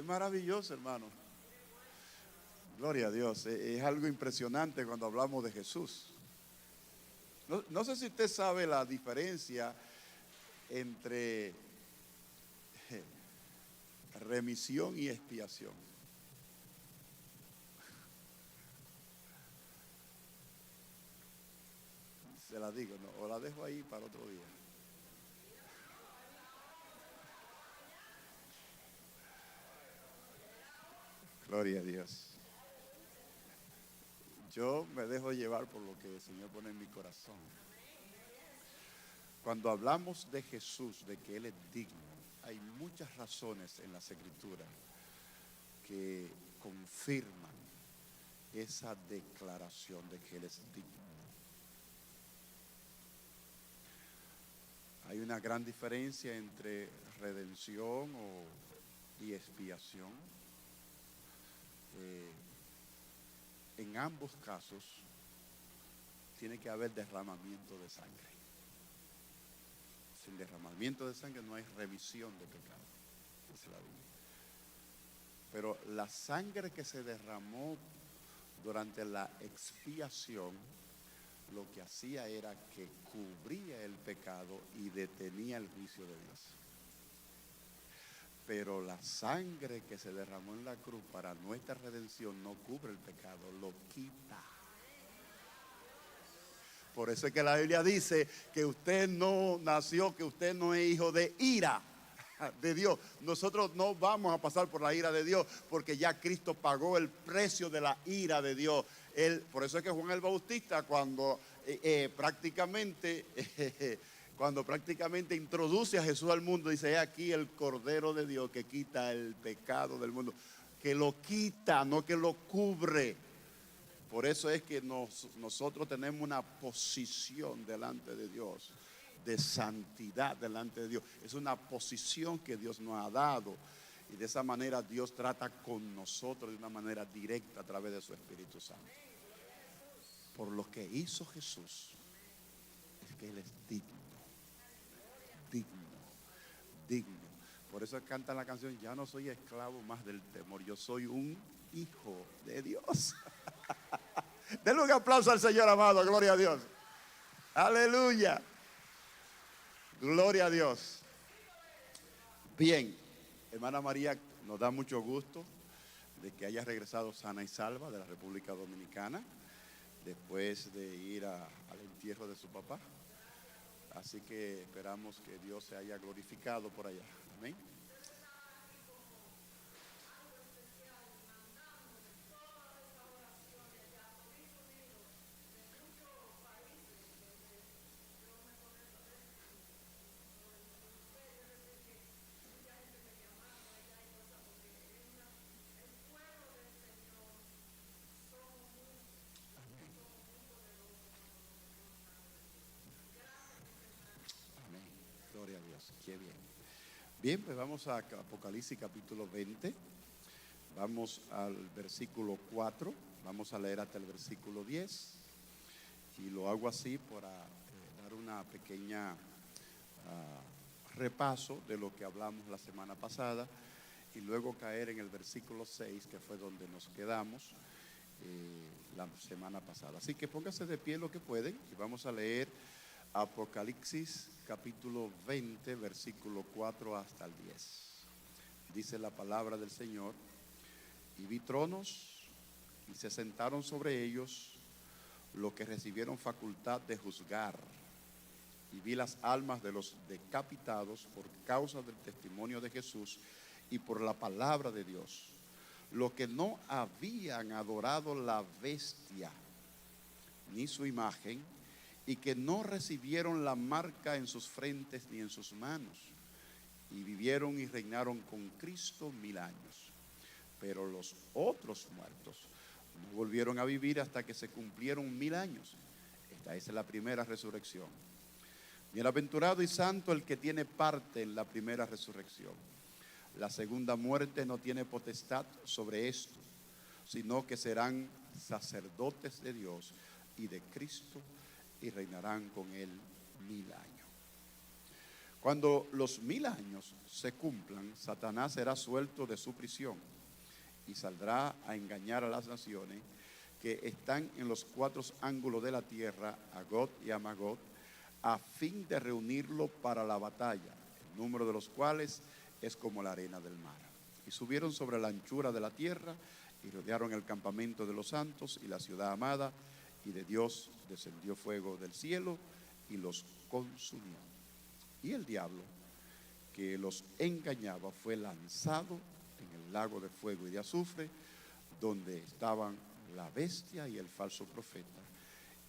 Es maravilloso, hermano. Gloria a Dios. Es algo impresionante cuando hablamos de Jesús. No sé si usted sabe la diferencia entre remisión y expiación. Se la digo, ¿no? O la dejo ahí para otro día. Gloria a Dios. Yo me dejo llevar por lo que el Señor pone en mi corazón. Cuando hablamos de Jesús, de que Él es digno, hay muchas razones en las Escrituras que confirman esa declaración de que Él es digno. Hay una gran diferencia entre redención y expiación. En ambos casos tiene que haber derramamiento de sangre. Sin derramamiento de sangre no hay remisión de pecado, dice la Biblia. Pero la sangre que se derramó durante la expiación, lo que hacía era que cubría el pecado y detenía el juicio de Dios. Pero la sangre que se derramó en la cruz para nuestra redención no cubre el pecado, lo quita. Por eso es que la Biblia dice que usted no nació, que usted no es hijo de ira de Dios. Nosotros no vamos a pasar por la ira de Dios porque ya Cristo pagó el precio de la ira de Dios. Por eso es que Juan el Bautista cuando prácticamente introduce a Jesús al mundo, dice: he aquí el Cordero de Dios que quita el pecado del mundo. Que lo quita, no que lo cubre. Por eso es que nosotros tenemos una posición delante de Dios, de santidad delante de Dios. Es una posición que Dios nos ha dado. Y de esa manera Dios trata con nosotros de una manera directa a través de su Espíritu Santo. Por lo que hizo Jesús, es que Él es digno. Digno. Por eso canta la canción: ya no soy esclavo más del temor, yo soy un hijo de Dios. Denle un aplauso al Señor amado, gloria a Dios. Aleluya. Gloria a Dios. Bien, hermana María, nos da mucho gusto de que haya regresado sana y salva de la República Dominicana después de ir al entierro de su papá. Así que esperamos que Dios se haya glorificado por allá. Amén. Amén. Gloria a Dios. Qué bien. Bien, pues vamos a Apocalipsis capítulo 20. Vamos al versículo 4. Vamos a leer hasta el versículo 10. Y lo hago así para dar una pequeña repaso de lo que hablamos la semana pasada. Y luego caer en el versículo 6, que fue donde nos quedamos la semana pasada. Así que pónganse de pie lo que pueden y vamos a leer Apocalipsis capítulo 20, versículo 4 hasta el 10. Dice la palabra del Señor: y vi tronos y se sentaron sobre ellos los que recibieron facultad de juzgar. Y vi las almas de los decapitados por causa del testimonio de Jesús y por la palabra de Dios, los que no habían adorado la bestia ni su imagen, y que no recibieron la marca en sus frentes ni en sus manos, y vivieron y reinaron con Cristo 1000 años. Pero los otros muertos no volvieron a vivir hasta que se cumplieron 1000 años. Esta es la primera resurrección. Bienaventurado y santo el que tiene parte en la primera resurrección. La segunda muerte no tiene potestad sobre esto, sino que serán sacerdotes de Dios y de Cristo y reinarán con él 1000 años. Cuando los 1000 años se cumplan, Satanás será suelto de su prisión y saldrá a engañar a las naciones que están en los 4 ángulos de la tierra, a Gog y a Magog, a fin de reunirlo para la batalla, el número de los cuales es como la arena del mar. Y subieron sobre la anchura de la tierra y rodearon el campamento de los santos y la ciudad amada, y de Dios descendió fuego del cielo y los consumió. Y el diablo que los engañaba fue lanzado en el lago de fuego y de azufre, donde estaban la bestia y el falso profeta,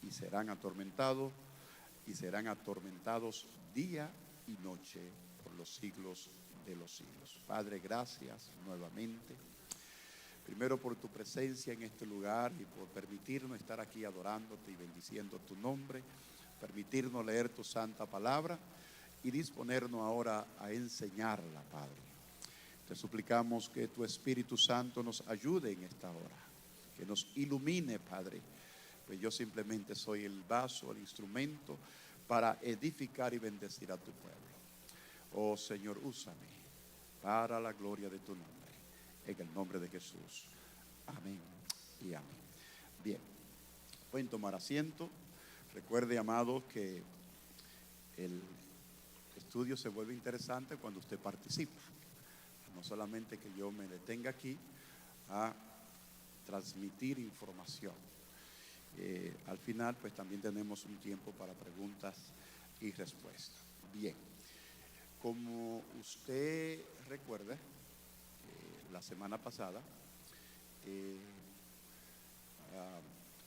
y serán atormentados día y noche por los siglos de los siglos. Padre, gracias nuevamente. Primero por tu presencia en este lugar y por permitirnos estar aquí adorándote y bendiciendo tu nombre, permitirnos leer tu santa palabra y disponernos ahora a enseñarla, Padre. Te suplicamos que tu Espíritu Santo nos ayude en esta hora, que nos ilumine, Padre, pues yo simplemente soy el vaso, el instrumento para edificar y bendecir a tu pueblo. Oh Señor, úsame para la gloria de tu nombre, en el nombre de Jesús. Amén y amén. Bien, pueden tomar asiento. Recuerde, amados, que el estudio se vuelve interesante cuando usted participa. No solamente que yo me detenga aquí a transmitir información. Al final, pues también tenemos un tiempo para preguntas y respuestas. Bien, como usted recuerda, la semana pasada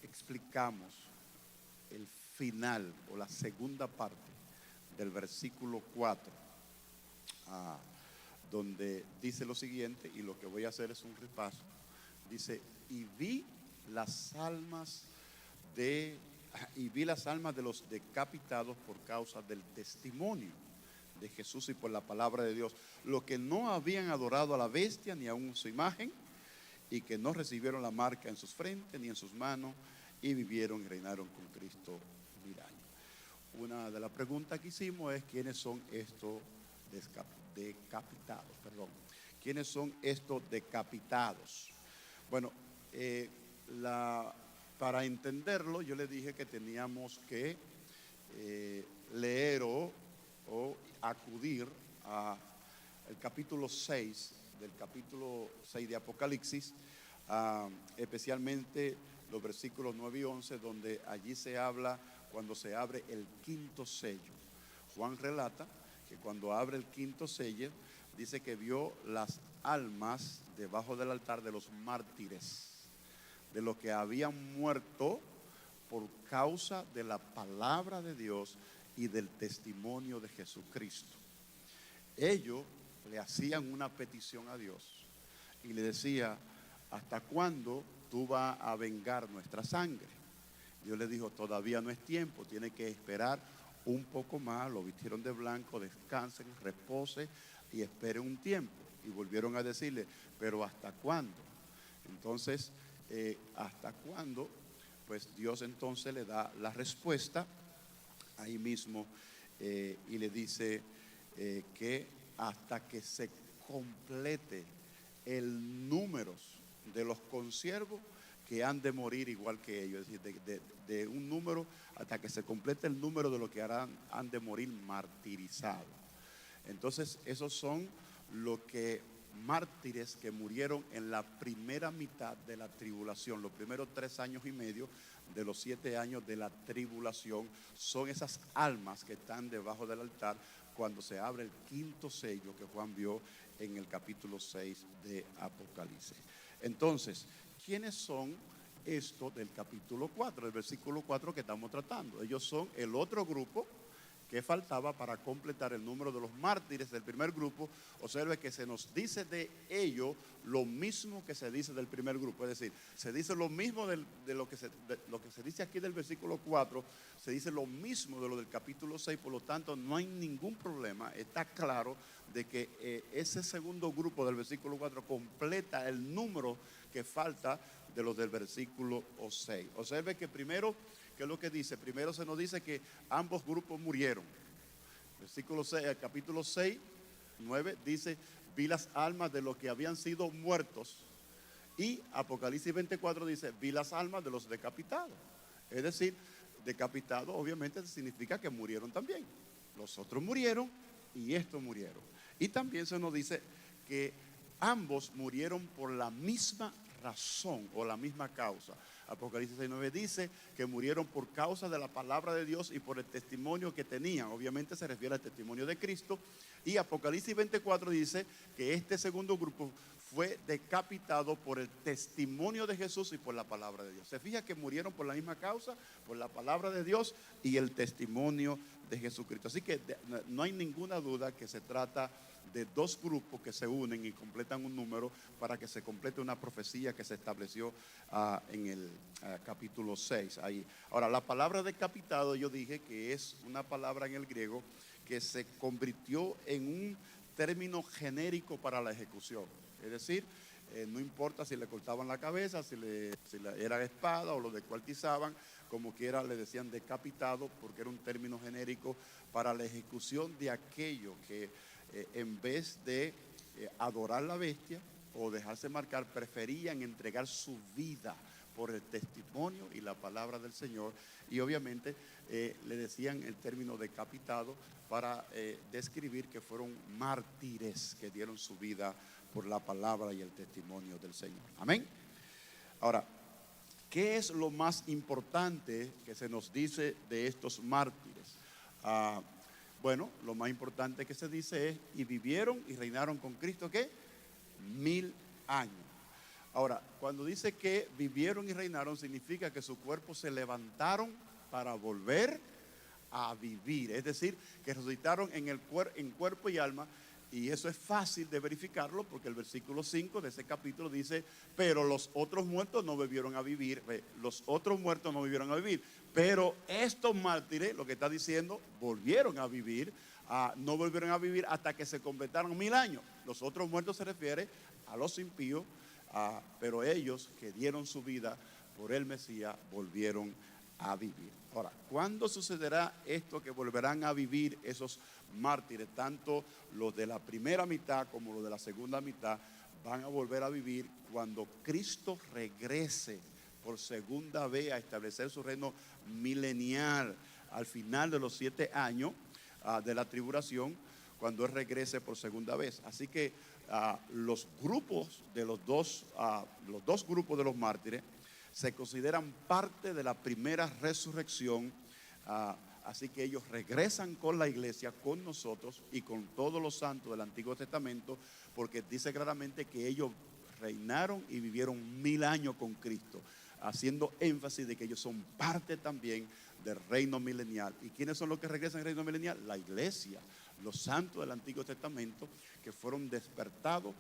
explicamos el final o la segunda parte del versículo 4, donde dice lo siguiente, y lo que voy a hacer es un repaso. Dice: y vi las almas de los decapitados por causa del testimonio de Jesús y por la palabra de Dios, los que no habían adorado a la bestia ni aun su imagen, y que no recibieron la marca en sus frentes ni en sus manos, y vivieron y reinaron con Cristo 1000 años. Una de las preguntas que hicimos es: ¿quiénes son estos decapitados? ¿Quiénes son estos decapitados? Bueno, para entenderlo, yo le dije que teníamos que leer o acudir al capítulo 6 de Apocalipsis, especialmente los versículos 9 y 11, donde allí se habla cuando se abre el quinto sello. Juan relata que cuando abre el quinto sello, dice que vio las almas debajo del altar de los mártires, de los que habían muerto por causa de la palabra de Dios y del testimonio de Jesucristo. Ellos le hacían una petición a Dios y le decía: ¿hasta cuándo tú vas a vengar nuestra sangre? Dios le dijo: todavía no es tiempo, tiene que esperar un poco más. Lo vistieron de blanco, descansen, reposen y esperen un tiempo. Y volvieron a decirle: ¿pero hasta cuándo? Entonces, ¿hasta cuándo? Pues Dios entonces le da la respuesta ahí mismo, y le dice que hasta que se complete el número de los consiervos que han de morir igual que ellos, es decir, de un número hasta que se complete el número de los que han de morir martirizados. Entonces, esos son los que mártires que murieron en la primera mitad de la tribulación, los primeros 3 años y medio de los 7 años de la tribulación. Son esas almas que están debajo del altar cuando se abre el quinto sello que Juan vio en el capítulo 6 de Apocalipsis. Entonces, ¿quiénes son estos del capítulo 4, del versículo 4 que estamos tratando? Ellos son el otro grupo que faltaba para completar el número de los mártires del primer grupo. Observe que se nos dice de ellos lo mismo que se dice del primer grupo, es decir, se dice lo mismo de lo que se dice aquí del versículo 4, se dice lo mismo de lo del capítulo 6, por lo tanto no hay ningún problema. Está claro de que ese segundo grupo del versículo 4 completa el número que falta de los del versículo 6. Observe que primero, ¿qué es lo que dice? Primero se nos dice que ambos grupos murieron. Versículo 6, el capítulo 6, 9 dice, vi las almas de los que habían sido muertos. Y Apocalipsis 24 dice, vi las almas de los decapitados. Es decir, decapitados obviamente significa que murieron también. Los otros murieron y estos murieron. Y también se nos dice que ambos murieron por la misma razón o la misma causa. Apocalipsis 6:9 dice que murieron por causa de la palabra de Dios y por el testimonio que tenían. Obviamente se refiere al testimonio de Cristo. Y Apocalipsis 24 dice que este segundo grupo fue decapitado por el testimonio de Jesús y por la palabra de Dios. Se fija que murieron por la misma causa, por la palabra de Dios y el testimonio de Jesucristo. Así que no hay ninguna duda que se trata de dos grupos que se unen y completan un número para que se complete una profecía que se estableció en el capítulo 6. Ahí. Ahora, la palabra decapitado, yo dije que es una palabra en el griego que se convirtió en un término genérico para la ejecución. Es decir, no importa si le cortaban la cabeza, si era espada o lo descuartizaban, como quiera le decían decapitado, porque era un término genérico para la ejecución de aquello que en vez de adorar la bestia o dejarse marcar, preferían entregar su vida por el testimonio y la palabra del Señor. Y obviamente le decían el término decapitado para describir que fueron mártires que dieron su vida por la palabra y el testimonio del Señor. Amén. Ahora, ¿qué es lo más importante que se nos dice de estos mártires? Bueno, lo más importante que se dice es, y vivieron y reinaron con Cristo, ¿qué? 1000 años. Ahora, cuando dice que vivieron y reinaron, significa que su cuerpo se levantaron para volver a vivir. Es decir, que resucitaron en cuerpo y alma. Y eso es fácil de verificarlo porque el versículo 5 de ese capítulo dice, pero los otros muertos no volvieron a vivir. Los otros muertos no volvieron a vivir. Pero estos mártires, lo que está diciendo, volvieron a vivir. No volvieron a vivir hasta que se completaron 1000 años. Los otros muertos se refiere a los impíos, pero ellos que dieron su vida por el Mesías volvieron a vivir. Ahora, ¿cuándo sucederá esto que volverán a vivir esos mártires? Tanto los de la primera mitad como los de la segunda mitad van a volver a vivir cuando Cristo regrese por segunda vez a establecer su reino milenial al final de los 7 años de la tribulación, cuando Él regrese por segunda vez. Así que los grupos de los dos grupos de los mártires se consideran parte de la primera resurrección. Así que ellos regresan con la iglesia, con nosotros y con todos los santos del Antiguo Testamento, porque dice claramente que ellos reinaron y vivieron 1000 años con Cristo, haciendo énfasis de que ellos son parte también del reino milenial. ¿Y quiénes son los que regresan al reino milenial? La iglesia, los santos del Antiguo Testamento que fueron despertados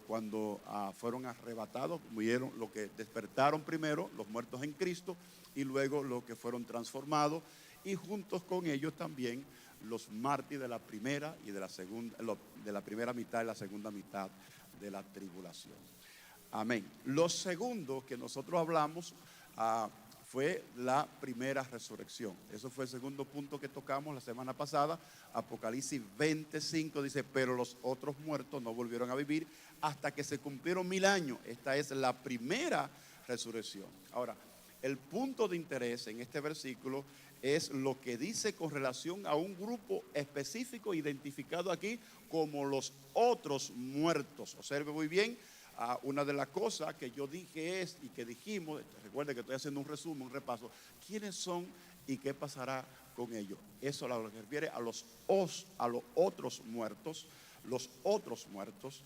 cuando fueron arrebatados. Murieron los que despertaron primero, los muertos en Cristo, y luego los que fueron transformados, y juntos con ellos también los mártires de la primera y de la segunda, de la primera mitad y la segunda mitad de la tribulación. Amén. Lo segundo que nosotros hablamos fue la primera resurrección. Eso fue el segundo punto que tocamos la semana pasada. Apocalipsis 25 dice, pero los otros muertos no volvieron a vivir hasta que se cumplieron 1000 años. Esta es la primera resurrección. Ahora, el punto de interés en este versículo es lo que dice con relación a un grupo específico identificado aquí como los otros muertos. Observe muy bien. Una de las cosas que yo dije y que dijimos, recuerde que estoy haciendo un resumen, un repaso, ¿quiénes son y qué pasará con ellos? Eso a lo que se refiere a los otros muertos, los otros muertos,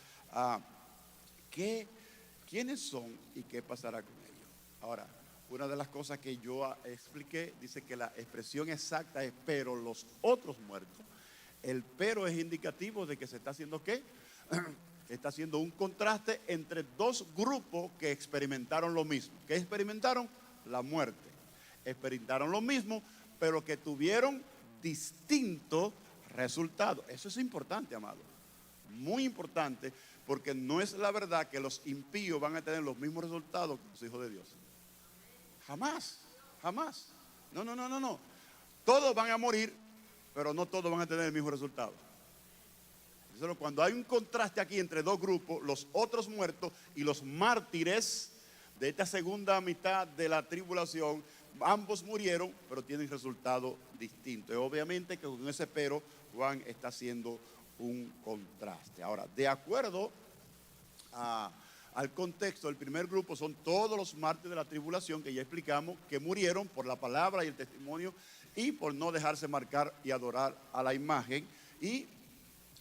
¿quiénes son y qué pasará con ellos? Ahora, una de las cosas que yo expliqué, dice que la expresión exacta es, pero los otros muertos. El pero es indicativo de que se está haciendo ¿qué? Está haciendo un contraste entre dos grupos que experimentaron lo mismo. ¿Qué experimentaron? La muerte. Experimentaron lo mismo, pero que tuvieron distintos resultados. Eso es importante, amado. Muy importante, porque no es la verdad que los impíos van a tener los mismos resultados que los hijos de Dios. Jamás, jamás. No. Todos van a morir, pero no todos van a tener el mismo resultado. Solo cuando hay un contraste aquí entre dos grupos, los otros muertos y los mártires de esta segunda mitad de la tribulación, ambos murieron, pero tienen resultados distintos. Y obviamente que con ese pero Juan está haciendo un contraste. Ahora, de acuerdo al contexto, el primer grupo son todos los mártires de la tribulación que ya explicamos, que murieron por la palabra y el testimonio y por no dejarse marcar y adorar a la imagen. Y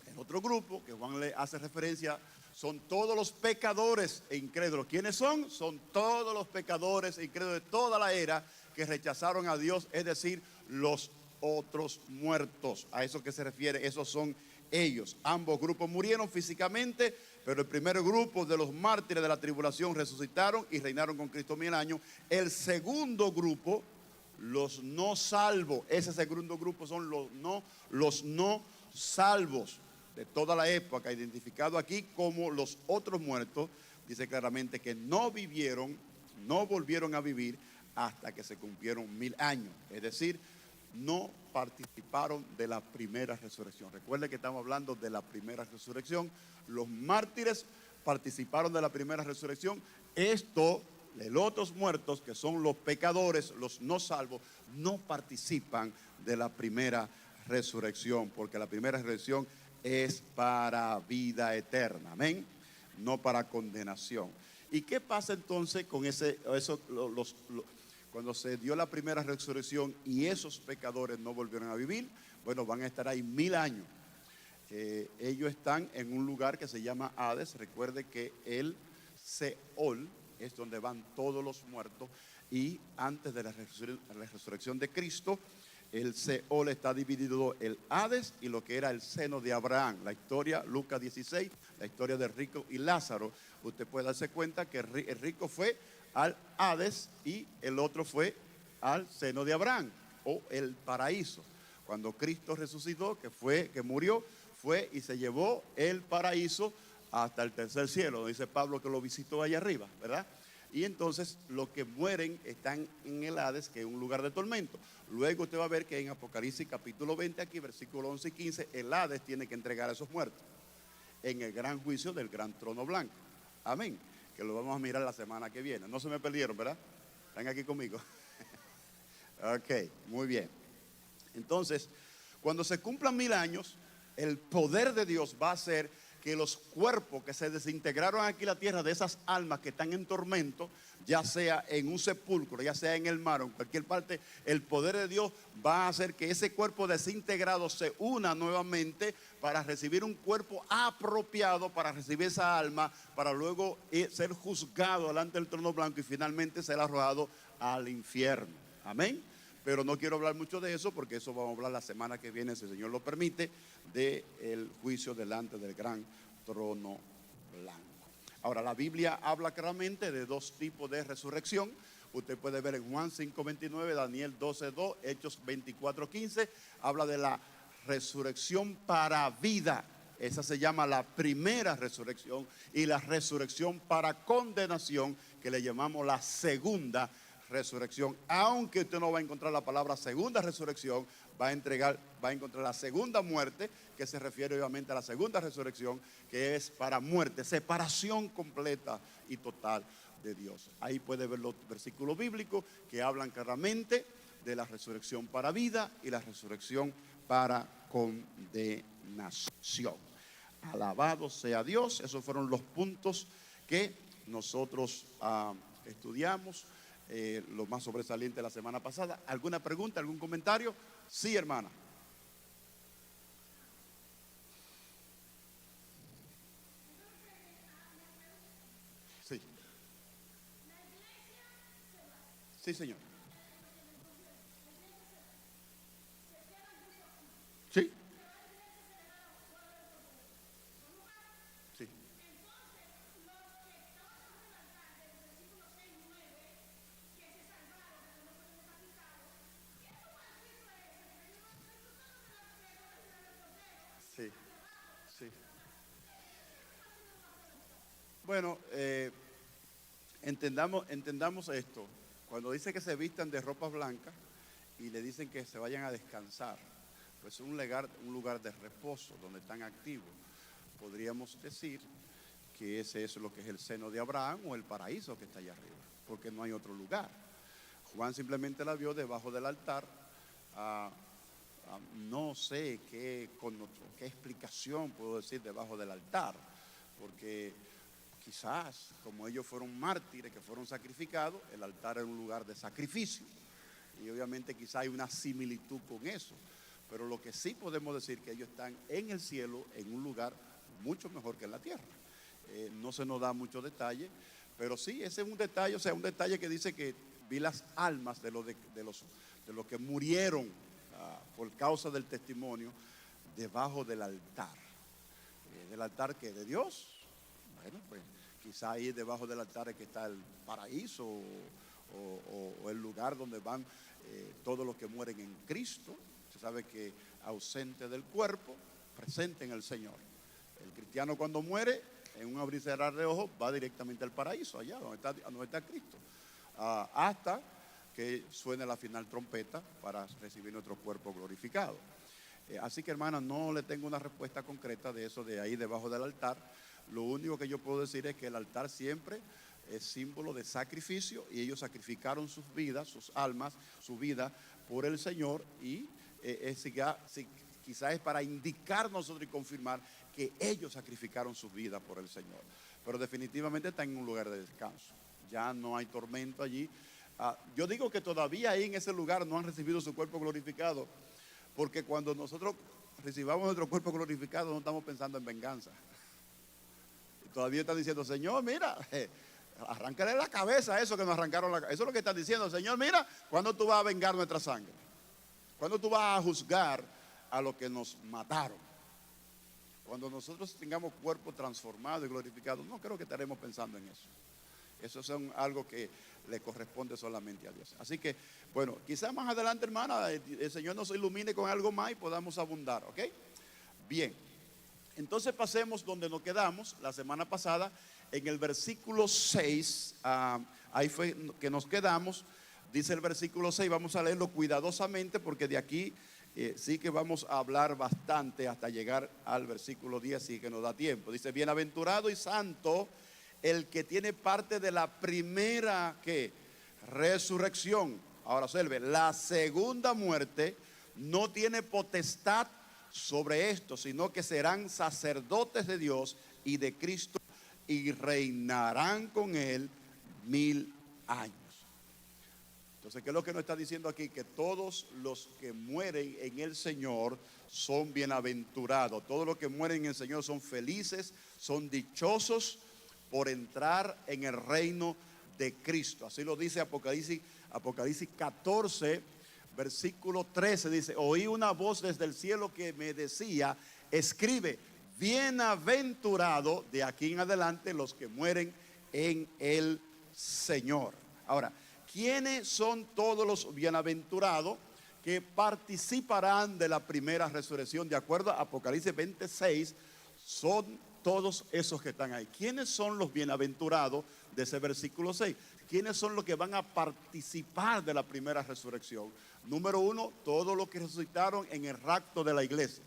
el otro grupo que Juan le hace referencia son todos los pecadores e incrédulos. ¿Quiénes son? Son todos los pecadores e incrédulos de toda la era que rechazaron a Dios, es decir, los otros muertos. A eso que se refiere, esos son ellos. Ambos grupos murieron físicamente, pero el primer grupo de los mártires de la tribulación resucitaron y reinaron con Cristo 1000 años. El segundo grupo, los no salvos, ese segundo grupo son los no salvos de toda la época, identificado aquí como los otros muertos. Dice claramente que no vivieron, no volvieron a vivir hasta que se cumplieron 1000 años, es decir, no participaron de la primera resurrección. Recuerden que estamos hablando de la primera resurrección. Los mártires participaron de la primera resurrección. Los otros muertos, que son los pecadores, los no salvos, no participan de la primera resurrección, porque la primera resurrección es para vida eterna, amén, no para condenación. ¿Y qué pasa entonces con cuando se dio la primera resurrección y esos pecadores no volvieron a vivir? Bueno, van a estar ahí 1000 años. Ellos están en un lugar que se llama Hades. Recuerde que el Seol es donde van todos los muertos, y antes de la resurrección de Cristo, el Seol está dividido, el Hades y lo que era el seno de Abraham. La historia, Lucas 16, la historia de rico y Lázaro. Usted puede darse cuenta que el rico fue al Hades y el otro fue al seno de Abraham, o el paraíso. Cuando Cristo resucitó, que murió, fue y se llevó el paraíso hasta el tercer cielo. Dice Pablo que lo visitó allá arriba, ¿verdad? Y entonces los que mueren están en el Hades, que es un lugar de tormento. Luego usted va a ver que en Apocalipsis capítulo 20, aquí versículos 11 y 15, el Hades tiene que entregar a esos muertos en el gran juicio del gran trono blanco. Amén. Que lo vamos a mirar la semana que viene. No se me perdieron, ¿verdad? Están aquí conmigo. Ok, muy bien. Entonces, cuando se cumplan 1000 años, el poder de Dios va a hacer que los cuerpos que se desintegraron aquí en la tierra, de esas almas que están en tormento, ya sea en un sepulcro, ya sea en el mar o en cualquier parte, el poder de Dios va a hacer que ese cuerpo desintegrado se una nuevamente para recibir un cuerpo apropiado, para recibir esa alma, para luego ser juzgado delante del trono blanco y finalmente ser arrojado al infierno. Amén. Pero no quiero hablar mucho de eso, porque eso vamos a hablar la semana que viene, si el Señor lo permite, del juicio delante del gran trono blanco. Ahora, la Biblia habla claramente de dos tipos de resurrección. Usted puede ver en Juan 5:29, Daniel 12:2, Hechos 24:15, habla de la resurrección para vida. Esa se llama la primera resurrección, y la resurrección para condenación, que le llamamos la segunda resurrección. Aunque usted no va a encontrar la palabra segunda resurrección, va a encontrar la segunda muerte, que se refiere obviamente a la segunda resurrección, que es para muerte, separación completa y total de Dios. Ahí puede ver los versículos bíblicos que hablan claramente de la resurrección para vida y la resurrección para condenación. Alabado sea Dios. Esos fueron los puntos que nosotros estudiamos. Lo más sobresaliente de la semana pasada. ¿Alguna pregunta, algún comentario? Sí, hermana. Sí. Sí, señor. Sí. Sí. Sí. Sí. Bueno, entendamos esto. Cuando dice que se vistan de ropas blancas y le dicen que se vayan a descansar, pues un lugar de reposo donde están activos. Podríamos decir que ese es lo que es el seno de Abraham o el paraíso que está allá arriba, porque no hay otro lugar. Juan simplemente la vio debajo del altar. No sé qué explicación puedo decir debajo del altar, porque quizás como ellos fueron mártires que fueron sacrificados, el altar era un lugar de sacrificio y obviamente quizás hay una similitud con eso, pero lo que sí podemos decir que ellos están en el cielo en un lugar mucho mejor que en la tierra. No se nos da mucho detalle, pero sí, ese es un detalle, o sea, un detalle que dice que vi las almas de los que murieron por causa del testimonio debajo del altar. ¿Del altar que de Dios? Bueno, pues quizá ahí debajo del altar es que está el paraíso o el lugar donde van todos los que mueren en Cristo. Se sabe que ausente del cuerpo, presente en el Señor. El cristiano cuando muere, en un abrir y cerrar de ojos, va directamente al paraíso, allá donde está Cristo. Hasta que suene la final trompeta para recibir nuestro cuerpo glorificado. Así que, hermanas, no le tengo una respuesta concreta de eso de ahí debajo del altar. Lo único que yo puedo decir es que el altar siempre es símbolo de sacrificio y ellos sacrificaron sus vidas, sus almas, su vida por el Señor y quizás es para indicar nosotros y confirmar que ellos sacrificaron sus vidas por el Señor. Pero definitivamente están en un lugar de descanso. Ya no hay tormento allí. Yo digo que todavía ahí en ese lugar no han recibido su cuerpo glorificado, porque cuando nosotros recibamos nuestro cuerpo glorificado no estamos pensando en venganza. Y todavía están diciendo, Señor, mira, arráncale la cabeza a eso que nos arrancaron la cabeza. Eso es lo que están diciendo, Señor, mira, ¿cuándo tú vas a vengar nuestra sangre? ¿Cuándo tú vas a juzgar a los que nos mataron? Cuando nosotros tengamos cuerpo transformado y glorificado, no creo que estaremos pensando en eso. Eso es algo que le corresponde solamente a Dios. Así que, bueno, quizás más adelante, hermana, el Señor nos ilumine con algo más y podamos abundar, ¿ok? Bien, entonces pasemos donde nos quedamos la semana pasada, en el versículo 6, ahí fue que nos quedamos, dice el versículo 6, vamos a leerlo cuidadosamente porque de aquí sí que vamos a hablar bastante hasta llegar al versículo 10, así que nos da tiempo. Dice, bienaventurado y santo el que tiene parte de la primera resurrección. Ahora observe, la segunda muerte no tiene potestad sobre esto, sino que serán sacerdotes de Dios y de Cristo y reinarán con él 1000 años. Entonces, ¿qué es lo que nos está diciendo aquí? Que todos los que mueren en el Señor son bienaventurados. Todos los que mueren en el Señor son felices, son dichosos por entrar en el reino de Cristo. Así lo dice Apocalipsis 14, versículo 13. Dice, oí una voz desde el cielo que me decía, escribe, bienaventurado de aquí en adelante los que mueren en el Señor. Ahora, ¿quiénes son todos los bienaventurados que participarán de la primera resurrección? De acuerdo a Apocalipsis 26, son todos esos que están ahí. ¿Quiénes son los bienaventurados de ese versículo 6? ¿Quiénes son los que van a participar de la primera resurrección? Número 1, todos los que resucitaron en el rapto de la iglesia.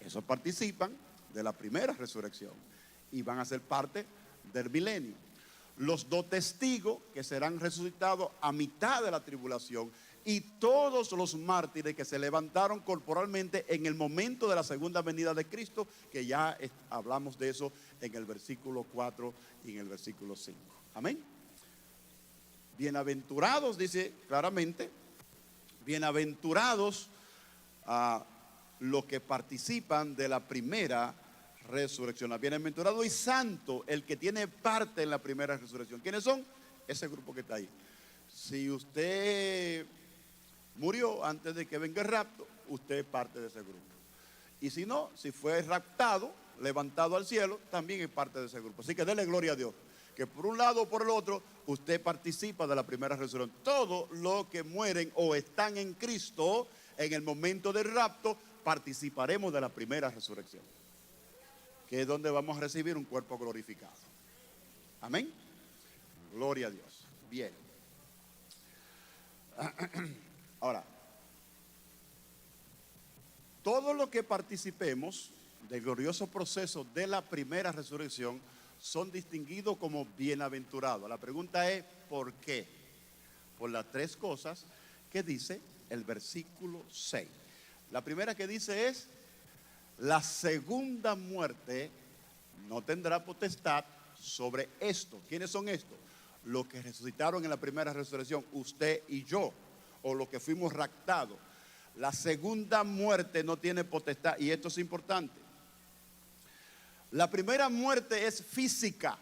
Esos participan de la primera resurrección y van a ser parte del milenio. Los 2 testigos que serán resucitados a mitad de la tribulación y todos los mártires que se levantaron corporalmente en el momento de la segunda venida de Cristo, que ya hablamos de eso en el versículo 4 y en el versículo 5. Amén. Bienaventurados, dice claramente, bienaventurados los que participan de la primera resurrección. Bienaventurado y santo el que tiene parte en la primera resurrección. ¿Quiénes son? Ese grupo que está ahí. Si usted murió antes de que venga el rapto, usted es parte de ese grupo. Y si no, si fue raptado, levantado al cielo, también es parte de ese grupo. Así que dele gloria a Dios, que por un lado o por el otro, usted participa de la primera resurrección. Todos los que mueren o están en Cristo en el momento del rapto, participaremos de la primera resurrección, que es donde vamos a recibir un cuerpo glorificado. Amén. Gloria a Dios. Bien. Ahora, Todo lo que participemos del glorioso proceso de la primera resurrección son distinguidos como bienaventurados. La pregunta es, ¿por qué? Por las tres cosas que dice el versículo 6. La primera que dice es: la segunda muerte no tendrá potestad sobre esto. ¿Quiénes son estos? Los que resucitaron en la primera resurrección, usted y yo, o los que fuimos raptados. La segunda muerte no tiene potestad, y esto es importante. La primera muerte es física,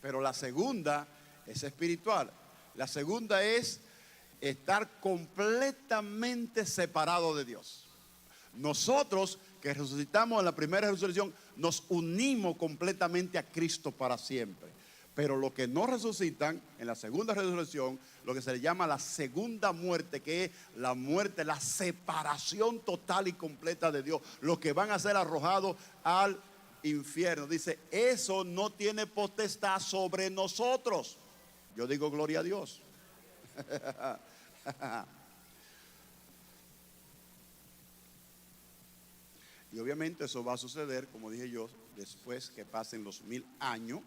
pero la segunda es espiritual. La segunda es estar completamente separado de Dios. Nosotros que resucitamos en la primera resurrección nos unimos completamente a Cristo para siempre. Pero los que no resucitan en la segunda resurrección, lo que se le llama la segunda muerte, que es la muerte, la separación total y completa de Dios, los que van a ser arrojados al infierno. Dice, eso no tiene potestad sobre nosotros. Yo digo gloria a Dios. Y obviamente eso va a suceder, como dije yo, después que pasen los 1000 años.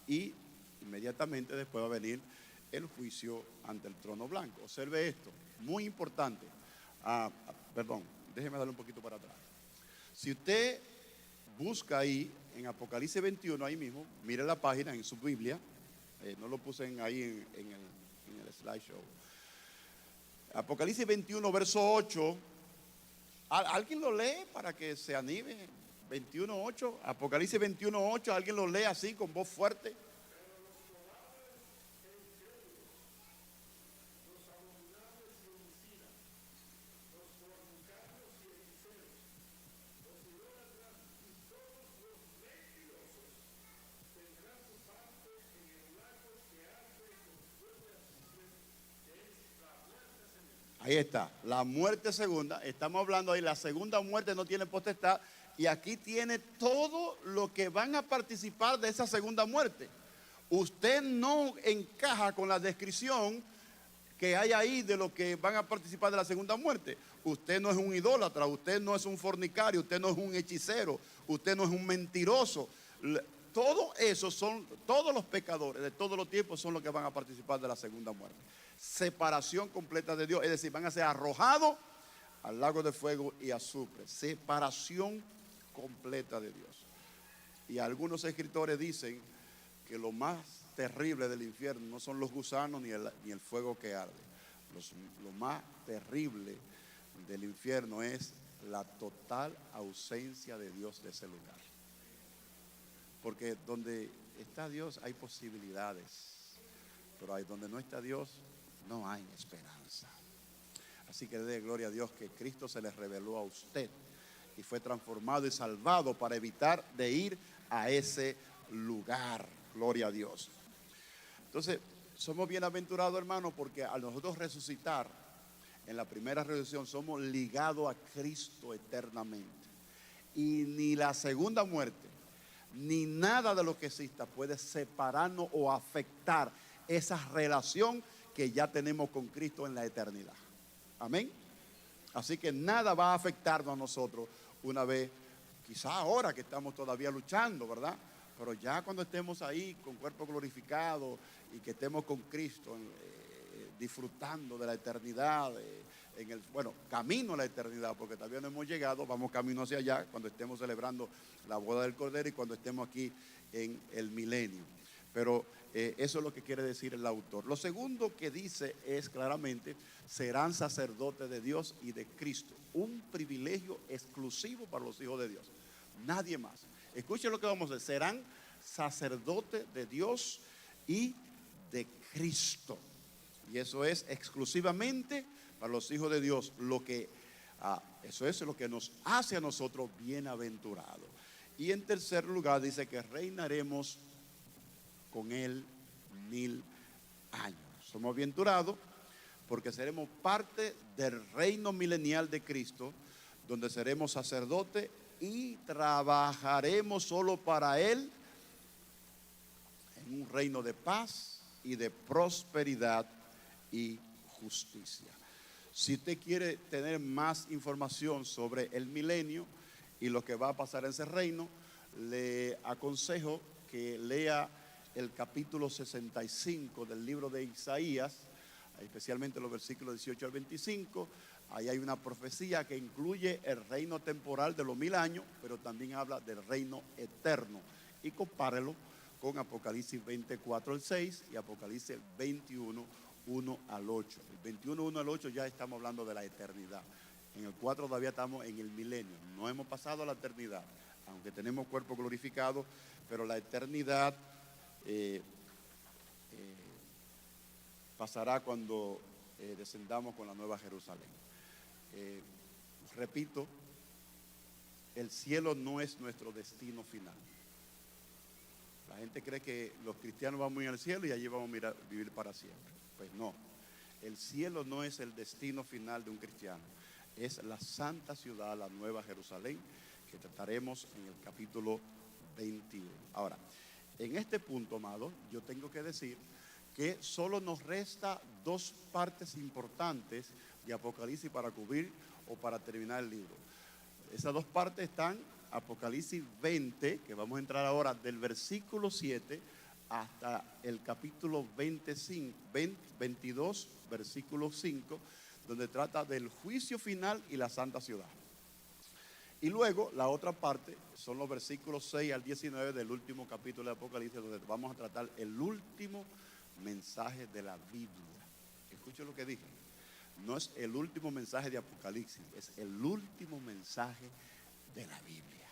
Y inmediatamente después va a venir el juicio ante el trono blanco. Observe esto, muy importante. Perdón, déjeme darle un poquito para atrás. Si usted busca ahí en Apocalipsis 21, ahí mismo, mire la página en su Biblia. No lo puse ahí en el slideshow. Apocalipsis 21, verso 8. ¿Alguien lo lee para que se anime? 21:8, Apocalipsis 21:8, alguien lo lee así con voz fuerte. Ahí está, la muerte segunda. Estamos hablando ahí, la segunda muerte no tiene potestad. Y aquí tiene todo lo que van a participar de esa segunda muerte. Usted no encaja con la descripción que hay ahí de lo que van a participar de la segunda muerte. Usted no es un idólatra, usted no es un fornicario, usted no es un hechicero, usted no es un mentiroso. Todo eso son, todos los pecadores de todos los tiempos son los que van a participar de la segunda muerte. Separación completa de Dios, es decir, van a ser arrojados al lago de fuego y azufre. Separación completa de Dios. Y algunos escritores dicen que lo más terrible del infierno no son los gusanos ni el fuego que arde. Lo más terrible del infierno es la total ausencia de Dios de ese lugar. Porque donde está Dios hay posibilidades, pero ahí donde no está Dios no hay esperanza. Así que dé gloria a Dios que Cristo se le reveló a usted y fue transformado y salvado para evitar de ir a ese lugar. Gloria a Dios. Entonces, somos bienaventurados, hermanos, porque al nosotros resucitar en la primera resurrección somos ligados a Cristo eternamente. Y ni la segunda muerte, ni nada de lo que exista puede separarnos o afectar esa relación que ya tenemos con Cristo en la eternidad. Amén. Así que nada va a afectarnos a nosotros una vez, quizá ahora que estamos todavía luchando, ¿verdad? Pero ya cuando estemos ahí con cuerpo glorificado y que estemos con Cristo disfrutando de la eternidad, camino a la eternidad, porque todavía no hemos llegado, vamos camino hacia allá cuando estemos celebrando la boda del Cordero y cuando estemos aquí en el milenio. Pero eso es lo que quiere decir el autor. Lo segundo que dice es claramente, serán sacerdotes de Dios y de Cristo. Un privilegio exclusivo para los hijos de Dios. Nadie más. Escuchen lo que vamos a hacer. Serán sacerdotes de Dios y de Cristo. Y eso es exclusivamente para los hijos de Dios. Eso es lo que nos hace a nosotros bienaventurados. Y en tercer lugar dice que reinaremos con Él 1000 años. Somos bienaventurados porque seremos parte del reino milenial de Cristo, donde seremos sacerdotes y trabajaremos solo para Él en un reino de paz y de prosperidad y justicia. Si usted quiere tener más información sobre el milenio y lo que va a pasar en ese reino, le aconsejo que lea el capítulo 65 del libro de Isaías, especialmente los versículos 18 al 25. Ahí hay una profecía que incluye el reino temporal de los 1000 años, pero también habla del reino eterno. Y compárelo con Apocalipsis 24 al 6 y Apocalipsis 21, 1 al 8. El 21, 1 al 8 ya estamos hablando de la eternidad. En el 4 todavía estamos en el milenio. No hemos pasado a la eternidad, aunque tenemos cuerpo glorificado, pero la eternidad pasará cuando descendamos con la Nueva Jerusalén. Repito, el cielo no es nuestro destino final. La gente cree que los cristianos vamos a ir al cielo y allí vamos a vivir para siempre. Pues no, el cielo no es el destino final de un cristiano. Es la santa ciudad, la Nueva Jerusalén, que trataremos en el capítulo 21. Ahora, en este punto, amado, yo tengo que decir que solo nos resta dos partes importantes de Apocalipsis para cubrir o para terminar el libro. Esas dos partes están Apocalipsis 20, que vamos a entrar ahora del versículo 7 hasta el capítulo 22, versículo 5, donde trata del juicio final y la santa ciudad. Y luego la otra parte son los versículos 6 al 19 del último capítulo de Apocalipsis, donde vamos a tratar el último mensaje de la Biblia. Escuchen lo que dije. No es el último mensaje de Apocalipsis, es el último mensaje de la Biblia.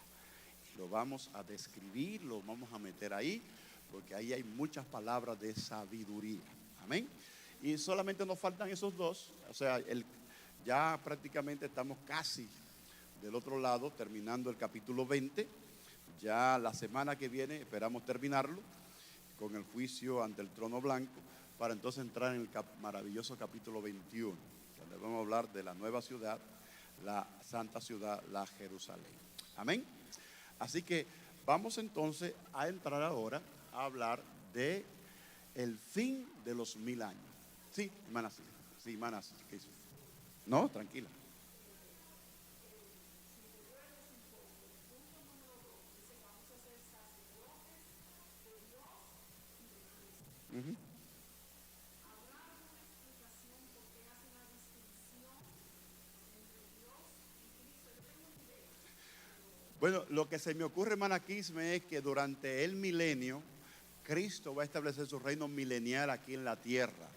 Y lo vamos a describir, lo vamos a meter ahí, porque ahí hay muchas palabras de sabiduría. Amén. Y solamente nos faltan esos dos. O sea, ya prácticamente estamos casi del otro lado, terminando el capítulo 20. Ya la semana que viene esperamos terminarlo con el juicio ante el trono blanco, para entonces entrar en el maravilloso capítulo 21, donde vamos a hablar de la nueva ciudad, la santa ciudad, la Jerusalén. Amén. Así que vamos entonces a entrar ahora a hablar de el fin de los 1000 años. Sí, hermanas. Sí, hermanas. No, tranquila. Uh-huh. Bueno, lo que se me ocurre, hermana Quisme, es que durante el milenio Cristo va a establecer su reino milenial aquí en la tierra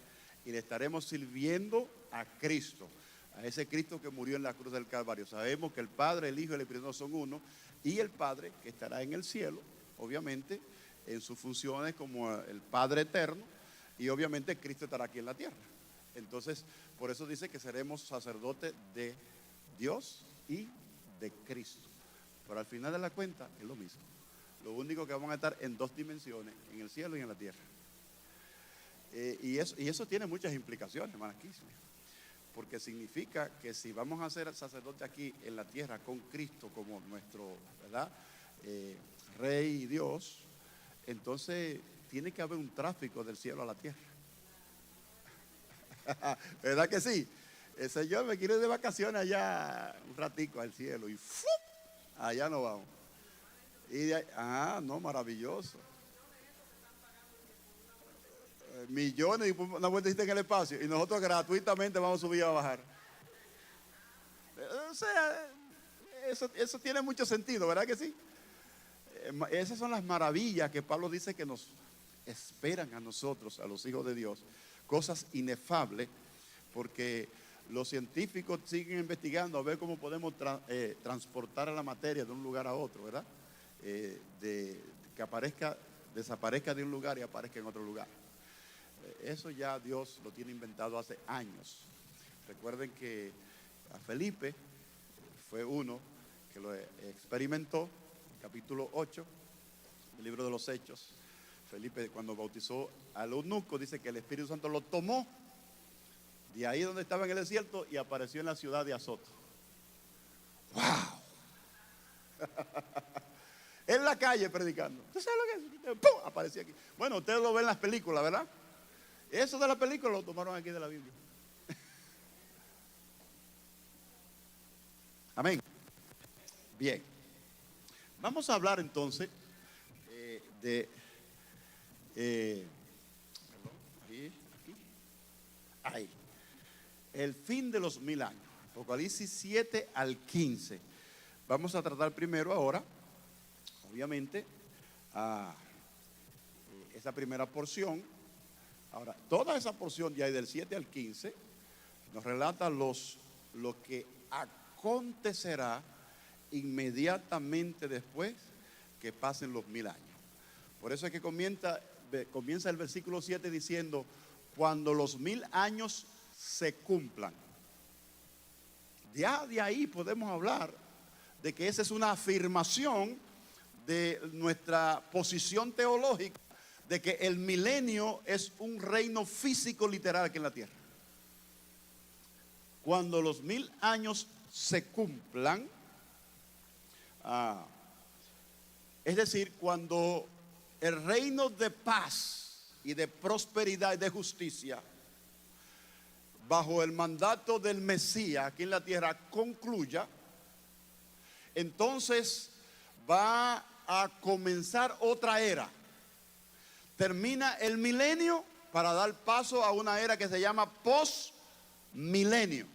y le estaremos sirviendo a Cristo, a ese Cristo que murió en la cruz del Calvario. Sabemos que el Padre, el Hijo y el Espíritu Santo son uno, y el Padre que estará en el cielo, obviamente, en sus funciones como el Padre eterno, y obviamente Cristo estará aquí en la tierra. Entonces, por eso dice que seremos sacerdotes de Dios y de Cristo. Pero al final de la cuenta es lo mismo. Lo único que vamos a estar en dos dimensiones, en el cielo y en la tierra. Y eso tiene muchas implicaciones, hermana Quisme, porque significa que si vamos a ser sacerdotes aquí en la tierra con Cristo como nuestro, ¿verdad? Rey y Dios, entonces tiene que haber un tráfico del cielo a la tierra. ¿Verdad que sí? El Señor me quiere ir de vacaciones allá un ratico al cielo y ¡fum! Allá nos vamos. Y de ahí, no, maravilloso. Millones y una vueltecita en el espacio. Y nosotros gratuitamente vamos a subir y a bajar. O sea, eso tiene mucho sentido, ¿verdad que sí? Esas son las maravillas que Pablo dice que nos esperan a nosotros, a los hijos de Dios. Cosas inefables, porque los científicos siguen investigando a ver cómo podemos transportar a la materia de un lugar a otro, ¿verdad? Que desaparezca de un lugar y aparezca en otro lugar. Eso ya Dios lo tiene inventado hace años. Recuerden que a Felipe fue uno que lo experimentó, capítulo 8 del libro de los Hechos. Felipe, cuando bautizó al eunuco, dice que el Espíritu Santo lo tomó de ahí donde estaba en el desierto y apareció en la ciudad de Azoto. ¡Wow! En la calle predicando. ¿Usted sabe lo que es? ¡Pum! Apareció aquí. Bueno, ustedes lo ven en las películas, ¿verdad? Eso de la película lo tomaron aquí de la Biblia. Amén. Bien. Vamos a hablar entonces de... ahí. El fin de los 1000 años. Apocalipsis 7 al 15. Vamos a tratar primero ahora, obviamente, esa primera porción. Ahora, toda esa porción de ahí del 7 al 15 nos relata lo que acontecerá inmediatamente después que pasen los 1000 años. Por eso es que comienza el versículo 7 diciendo, cuando los 1000 años se cumplan. Ya de ahí podemos hablar de que esa es una afirmación de nuestra posición teológica, de que el milenio es un reino físico literal aquí en la tierra. Cuando los 1000 años se cumplan, es decir, cuando el reino de paz y de prosperidad y de justicia bajo el mandato del Mesías aquí en la tierra concluya, entonces va a comenzar otra era. Termina el milenio para dar paso a una era que se llama post-milenio,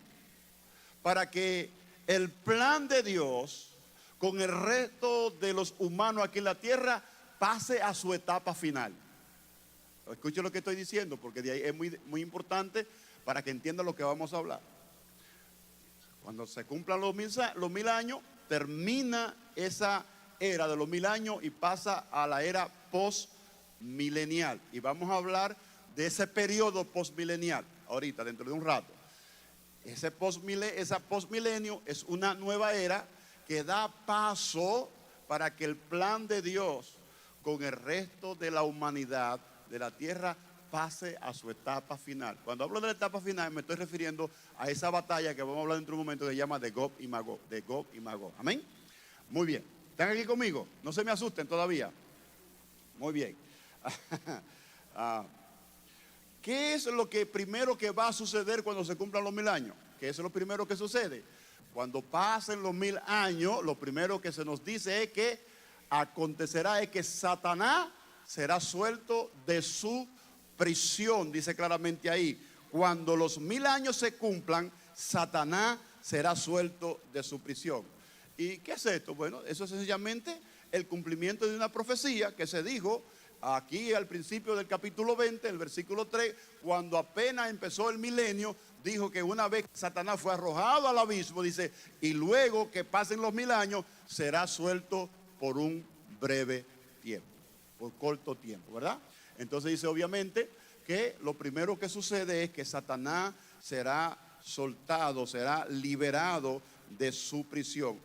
para que el plan de Dios con el resto de los humanos aquí en la tierra pase a su etapa final. Escuchen lo que estoy diciendo, porque de ahí es muy, muy importante para que entiendan lo que vamos a hablar. Cuando se cumplan los 1000 años, termina esa era de los 1000 años y pasa a la era postmilenial. Y vamos a hablar de ese periodo postmilenial ahorita, dentro de un rato. Esa postmilenio es una nueva era que da paso para que el plan de Dios con el resto de la humanidad de la tierra pase a su etapa final. Cuando hablo de la etapa final me estoy refiriendo a esa batalla que vamos a hablar dentro de un momento que se llama de Gog y Magog. De Gog y Magog. Amén. Muy bien. ¿Están aquí conmigo? No se me asusten todavía. Muy bien. ¿Qué es lo que primero que va a suceder cuando se cumplan los 1000 años? ¿Qué es lo primero que sucede? Cuando pasen los 1000 años, lo primero que se nos dice es que acontecerá es que Satanás será suelto de su prisión, dice claramente ahí. Cuando los 1000 años se cumplan, Satanás será suelto de su prisión. ¿Y qué es esto? Bueno, eso es sencillamente el cumplimiento de una profecía que se dijo aquí al principio del capítulo 20, el versículo 3, cuando apenas empezó el milenio, dijo que una vez que Satanás fue arrojado al abismo, dice, y luego que pasen los 1000 años, será suelto por un breve tiempo, por corto tiempo, ¿verdad? Entonces dice obviamente que lo primero que sucede es que Satanás será soltado, será liberado de su prisión.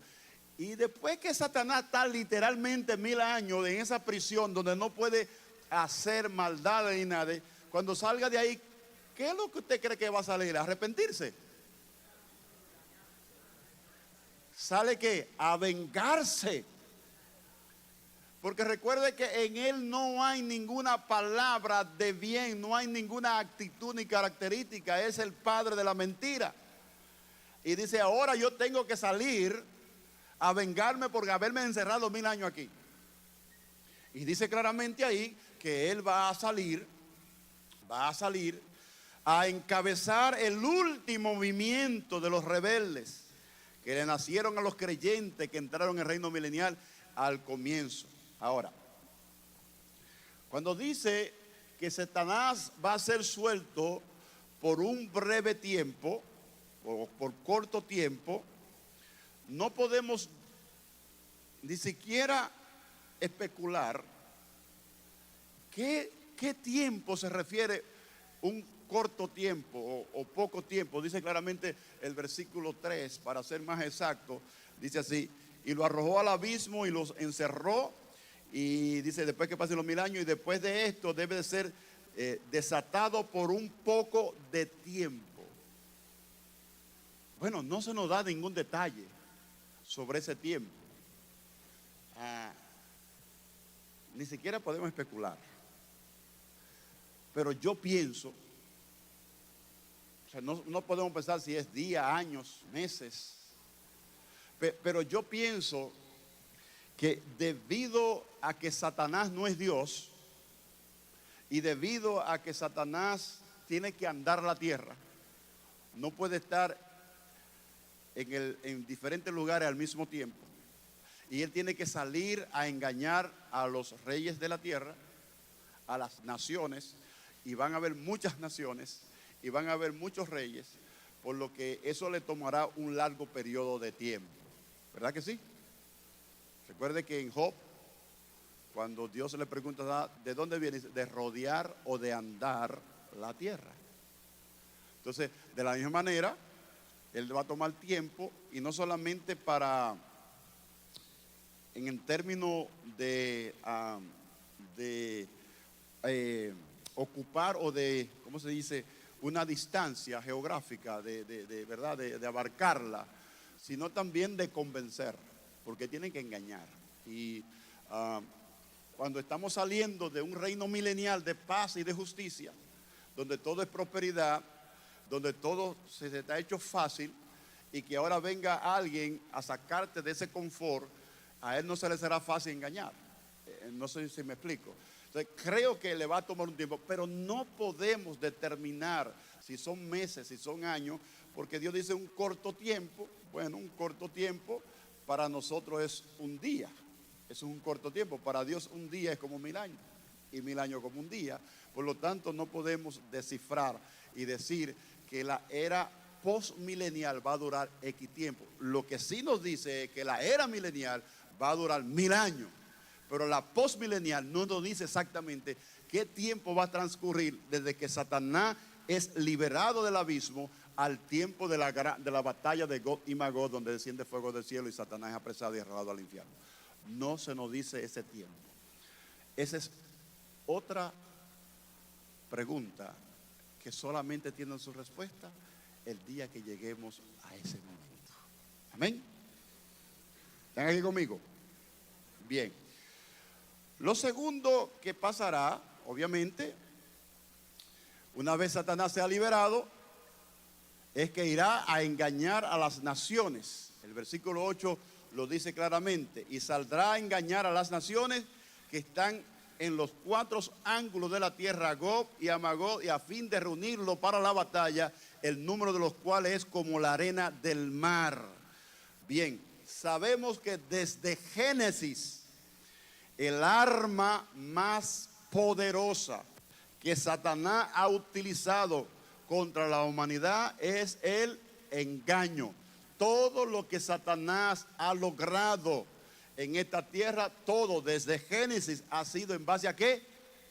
Y después que Satanás está literalmente 1000 años en esa prisión donde no puede hacer maldad ni nada, cuando salga de ahí, ¿qué es lo que usted cree que va a salir? ¿A arrepentirse? ¿Sale qué? A vengarse. Porque recuerde que en él no hay ninguna palabra de bien, no hay ninguna actitud ni característica. Es el padre de la mentira. Y dice, ahora yo tengo que salir a vengarme por haberme encerrado 1000 años aquí. Y dice claramente ahí que él va a salir a encabezar el último movimiento de los rebeldes que le nacieron a los creyentes que entraron en el reino milenial al comienzo. Ahora, cuando dice que Satanás va a ser suelto por un breve tiempo o por corto tiempo, no podemos ni siquiera especular qué tiempo se refiere un corto tiempo o poco tiempo. Dice claramente el versículo 3, para ser más exacto, dice así, y lo arrojó al abismo y los encerró, y dice después que pasen los 1000 años, y después de esto debe de ser desatado por un poco de tiempo. Bueno, no se nos da ningún detalle sobre ese tiempo. Ni siquiera podemos especular. Pero yo pienso, o sea, no podemos pensar si es días, años, meses, Pero yo pienso que debido a que Satanás no es Dios y debido a que Satanás tiene que andar la tierra, no puede estar en diferentes lugares al mismo tiempo, y él tiene que salir a engañar a los reyes de la tierra, a las naciones, y van a haber muchas naciones y van a haber muchos reyes, por lo que eso le tomará un largo periodo de tiempo. ¿Verdad que sí? Recuerde que en Job, cuando Dios le pregunta ¿de dónde viene? De rodear o de andar la tierra. Entonces, de la misma manera, él va a tomar tiempo, y no solamente en el término de ocupar o de, ¿cómo se dice?, una distancia geográfica ¿verdad? De abarcarla, sino también de convencer, porque tienen que engañar. Y cuando estamos saliendo de un reino milenial de paz y de justicia, donde todo es prosperidad, donde todo se te ha hecho fácil, y que ahora venga alguien a sacarte de ese confort, a él no se le será fácil engañar. No sé si me explico. Entonces, creo que le va a tomar un tiempo, pero no podemos determinar si son meses, si son años, porque Dios dice un corto tiempo. Bueno, un corto tiempo para nosotros es un día. Eso es un corto tiempo. Para Dios un día es como 1000 años, y 1000 años como un día. Por lo tanto, no podemos descifrar y decir que la era postmilenial va a durar X tiempo. Lo que sí nos dice es que la era milenial va a durar 1000 años. Pero la postmilenial no nos dice exactamente qué tiempo va a transcurrir desde que Satanás es liberado del abismo al tiempo de la batalla de Gog y Magog, donde desciende fuego del cielo y Satanás es apresado y arrojado al infierno. No se nos dice ese tiempo. Esa es otra pregunta que solamente tienen su respuesta el día que lleguemos a ese momento. Amén. ¿Están aquí conmigo? Bien. Lo segundo que pasará, obviamente, una vez Satanás sea liberado, es que irá a engañar a las naciones. El versículo 8 lo dice claramente: y saldrá a engañar a las naciones que están en los 4 ángulos de la tierra, a Gog y a Magog, y a fin de reunirlo para la batalla, el número de los cuales es como la arena del mar. Bien, sabemos que desde Génesis, el arma más poderosa que Satanás ha utilizado contra la humanidad es el engaño. Todo lo que Satanás ha logrado en esta tierra, todo desde Génesis ha sido en base a ¿qué?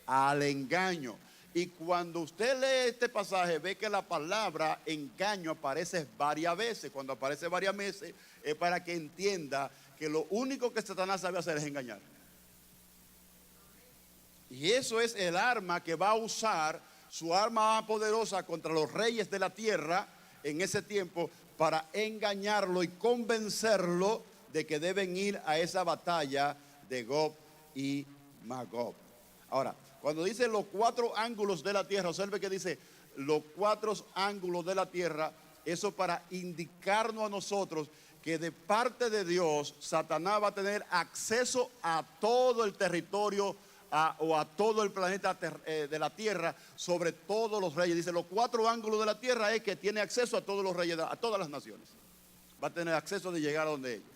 Al engaño. Y cuando usted lee este pasaje, ve que la palabra engaño aparece varias veces. Cuando aparece varias veces es para que entienda que lo único que Satanás sabe hacer es engañar. Y eso es el arma que va a usar, su arma más poderosa contra los reyes de la tierra en ese tiempo, para engañarlo y convencerlo de que deben ir a esa batalla de Gog y Magog. Ahora, cuando dice los 4 ángulos de la tierra, observe que dice los 4 ángulos de la tierra, eso para indicarnos a nosotros que de parte de Dios, Satanás va a tener acceso a todo el territorio o a todo el planeta de la tierra, sobre todos los reyes. Dice, los 4 ángulos de la tierra es que tiene acceso a todos los reyes, a todas las naciones. Va a tener acceso de llegar a donde ellos.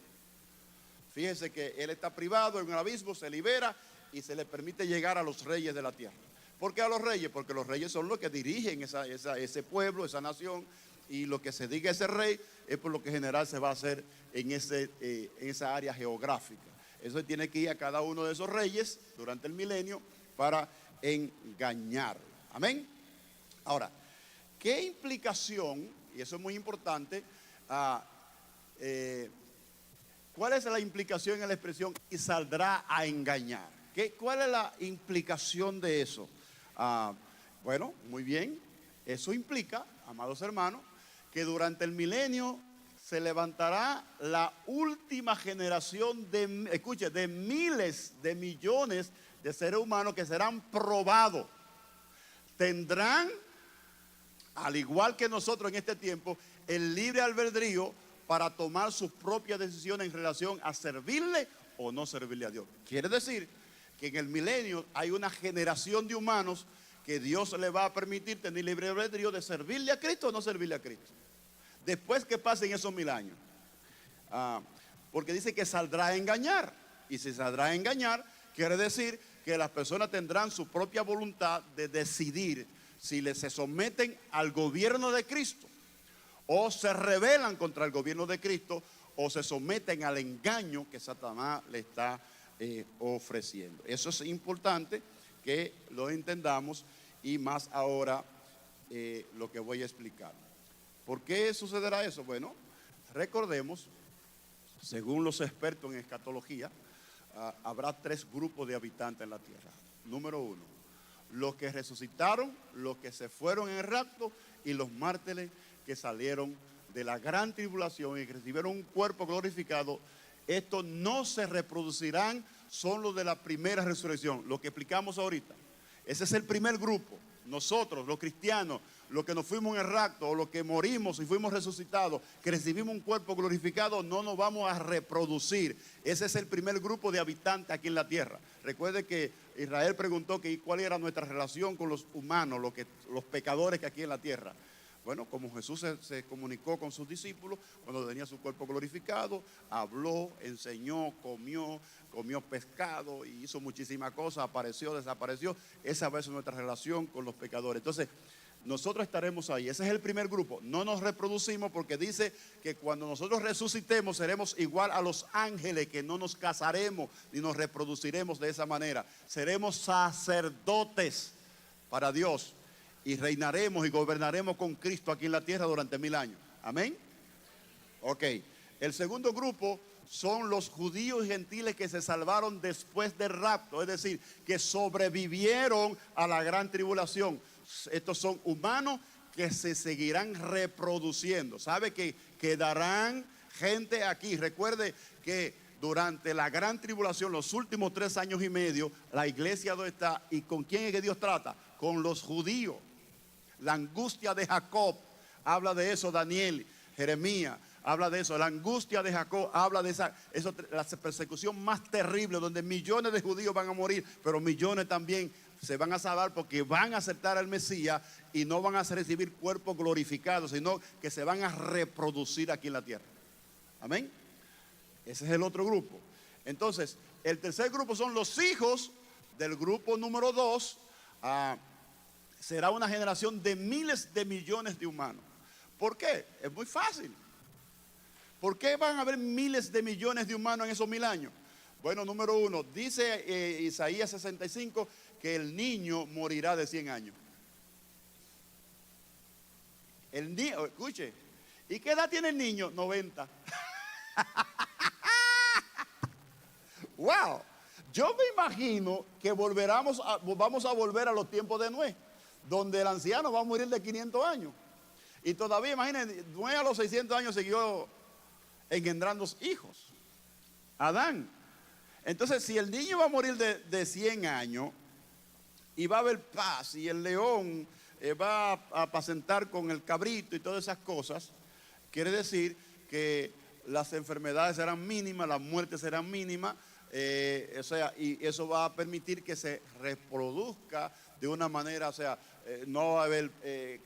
Fíjense que él está privado en un abismo, se libera y se le permite llegar a los reyes de la tierra. ¿Por qué a los reyes? Porque los reyes son los que dirigen ese pueblo, esa nación, y lo que se diga ese rey es por lo que en general se va a hacer en esa área geográfica. Eso tiene que ir a cada uno de esos reyes durante el milenio para engañar. Amén. Ahora, ¿qué implicación? Y eso es muy importante. ¿Cuál es la implicación en la expresión y saldrá a engañar? ¿Cuál es la implicación de eso? Bueno, muy bien. Eso implica, amados hermanos, que durante el milenio se levantará la última generación de miles de millones de seres humanos que serán probados. Tendrán, al igual que nosotros en este tiempo, el libre albedrío para tomar sus propias decisiones en relación a servirle o no servirle a Dios. Quiere decir que en el milenio hay una generación de humanos que Dios le va a permitir tener libre albedrío de servirle a Cristo o no servirle a Cristo. Después que pasen esos 1000 años. Porque dice que saldrá a engañar. Y si saldrá a engañar, quiere decir que las personas tendrán su propia voluntad de decidir si se someten al gobierno de Cristo o se rebelan contra el gobierno de Cristo o se someten al engaño que Satanás le está ofreciendo. Eso es importante que lo entendamos, y más ahora lo que voy a explicar. ¿Por qué sucederá eso? Bueno, recordemos, según los expertos en escatología, habrá 3 grupos de habitantes en la tierra. Número 1, los que resucitaron, los que se fueron en el rapto y los mártires que salieron de la gran tribulación y que recibieron un cuerpo glorificado. Estos no se reproducirán, son los de la primera resurrección, lo que explicamos ahorita. Ese es el primer grupo. Nosotros, los cristianos, los que nos fuimos en el rapto o los que morimos y fuimos resucitados, que recibimos un cuerpo glorificado, no nos vamos a reproducir. Ese es el primer grupo de habitantes aquí en la tierra. Recuerde que Israel preguntó que cuál era nuestra relación con los humanos, los pecadores que aquí en la tierra. Bueno, como Jesús se comunicó con sus discípulos cuando tenía su cuerpo glorificado, habló, enseñó, comió pescado y hizo muchísimas cosas, apareció, desapareció. Esa va a ser nuestra relación con los pecadores. Entonces, nosotros estaremos ahí. Ese es el primer grupo. No nos reproducimos porque dice que cuando nosotros resucitemos seremos igual a los ángeles, que no nos casaremos ni nos reproduciremos de esa manera. Seremos sacerdotes para Dios y reinaremos y gobernaremos con Cristo aquí en la tierra durante 1000 años. Amén. Ok. El segundo grupo son los judíos y gentiles que se salvaron después del rapto, es decir, que sobrevivieron a la gran tribulación. Estos son humanos que se seguirán reproduciendo. ¿Sabe que quedarán gente aquí? Recuerde que durante la gran tribulación, los últimos 3 años y medio, la iglesia ¿dónde está? ¿Y con quién es que Dios trata? Con los judíos. La angustia de Jacob, habla de eso Daniel, Jeremías, habla de eso. La angustia de Jacob habla de la persecución más terrible, donde millones de judíos van a morir, pero millones también se van a salvar porque van a aceptar al Mesías y no van a recibir cuerpos glorificados, sino que se van a reproducir aquí en la tierra. Amén. Ese es el otro grupo. Entonces, el tercer grupo son los hijos del grupo número 2. Será una generación de miles de millones de humanos. ¿Por qué? Es muy fácil. ¿Por qué van a haber miles de millones de humanos en esos 1000 años? Bueno, número 1, dice Isaías 65 que el niño morirá de 100 años. El niño, escuche, ¿y qué edad tiene el niño? 90. ¡Wow! Yo me imagino que vamos a volver a los tiempos de Noé, donde el anciano va a morir de 500 años. Y todavía, imagínense, Noé a los 600 años siguió engendrando hijos. Adán. Entonces, si el niño va a morir de 100 años y va a haber paz y el león va a apacentar con el cabrito y todas esas cosas, quiere decir que las enfermedades serán mínimas, las muertes serán mínimas. Y eso va a permitir que se reproduzca de una manera, no va a haber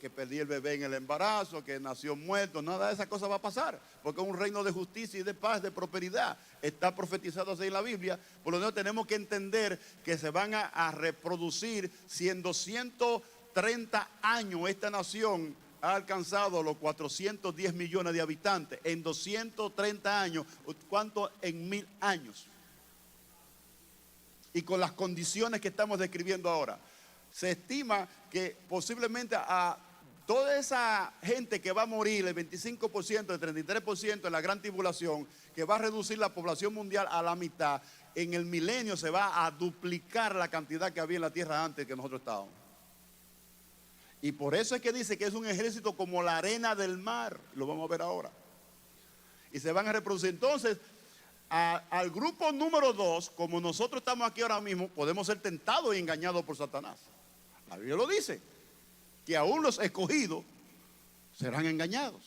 que perdí el bebé en el embarazo, que nació muerto, nada de esas cosas va a pasar, porque es un reino de justicia y de paz, de prosperidad. Está profetizado así en la Biblia. Por lo tanto, tenemos que entender que se van a reproducir. Si en 230 años esta nación ha alcanzado los 410 millones de habitantes, en 230 años, ¿cuánto en 1000 años? Y con las condiciones que estamos describiendo ahora, se estima que posiblemente a toda esa gente que va a morir, el 25%, el 33% en la gran tribulación, que va a reducir la población mundial a la mitad, en el milenio se va a duplicar la cantidad que había en la tierra antes que nosotros estábamos. Y por eso es que dice que es un ejército como la arena del mar, lo vamos a ver ahora. Y se van a reproducir. Entonces, al grupo número 2, como nosotros estamos aquí ahora mismo, podemos ser tentados y engañados por Satanás. La Biblia lo dice, que aún los escogidos serán engañados.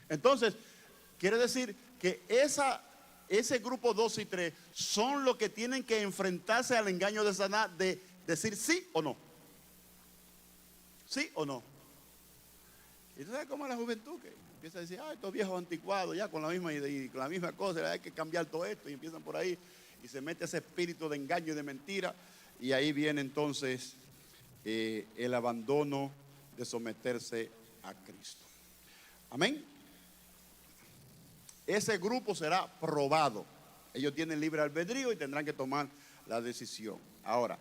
Entonces, Quiere decir que ese grupo 2 y 3 son los que tienen que enfrentarse al engaño de Satanás de decir sí o no. ¿Sí o no? Y tú sabes cómo es la juventud, que empieza a decir, estos viejos anticuados, ya con la misma cosa, hay que cambiar todo esto, y empiezan por ahí, y se mete ese espíritu de engaño y de mentira, y ahí viene entonces el abandono de someterse a Cristo. Amén. Ese grupo será probado. Ellos tienen libre albedrío y tendrán que tomar la decisión. Ahora,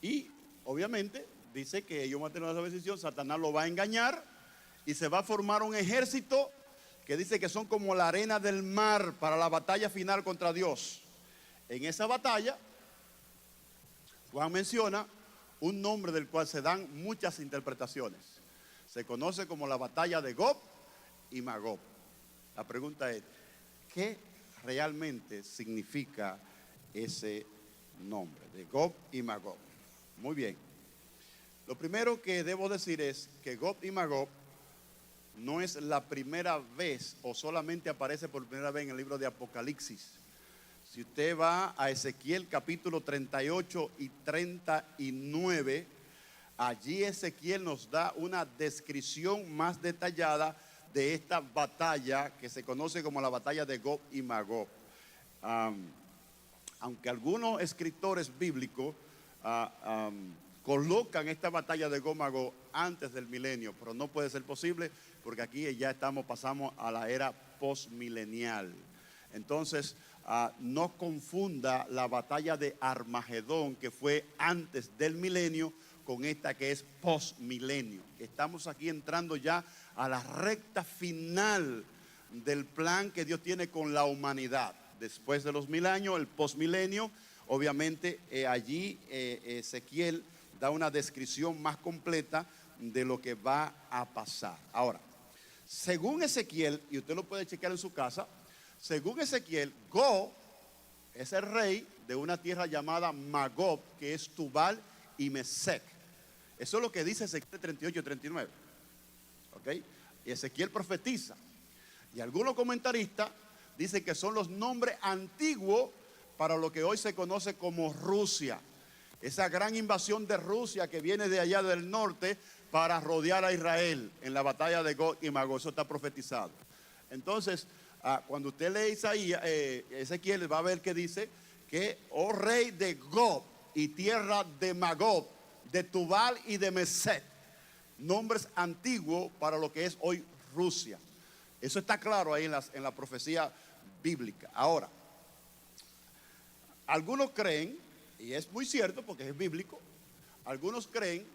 y obviamente dice que ellos van a tener esa decisión, Satanás lo va a engañar y se va a formar un ejército que dice que son como la arena del mar para la batalla final contra Dios. En esa batalla, Juan menciona un nombre del cual se dan muchas interpretaciones. Se conoce como la batalla de Gog y Magog. La pregunta es, ¿qué realmente significa ese nombre de Gog y Magog? Muy bien. Lo primero que debo decir es que Gog y Magog no es la primera vez o solamente aparece por primera vez en el libro de Apocalipsis. Si usted va a Ezequiel capítulo 38 y 39, allí Ezequiel nos da una descripción más detallada de esta batalla que se conoce como la batalla de Gog y Magog. Aunque algunos escritores bíblicos colocan esta batalla de Gog y Magog antes del milenio, pero no puede ser posible porque aquí ya pasamos a la era postmilenial. Entonces, no confunda la batalla de Armagedón, que fue antes del milenio, con esta que es postmilenio. Estamos aquí entrando ya a la recta final del plan que Dios tiene con la humanidad. Después de los 1000 años, el postmilenio, obviamente allí Ezequiel da una descripción más completa de lo que va a pasar. Ahora, según Ezequiel, y usted lo puede checar en su casa, según Ezequiel, Gog es el rey de una tierra llamada Magog, que es Tubal y Mesec. Eso es lo que dice Ezequiel 38 y 39. ¿Ok? Y Ezequiel profetiza. Y algunos comentaristas dicen que son los nombres antiguos para lo que hoy se conoce como Rusia. Esa gran invasión de Rusia que viene de allá del norte para rodear a Israel en la batalla de Gog y Magog. Eso está profetizado. Entonces, cuando usted lee Isaías, Ezequiel va a ver que dice que, oh rey de Gog y tierra de Magog, de Tubal y de Mesec, nombres antiguos para lo que es hoy Rusia. Eso está claro ahí en la profecía bíblica. Ahora, algunos creen, y es muy cierto porque es bíblico, algunos creen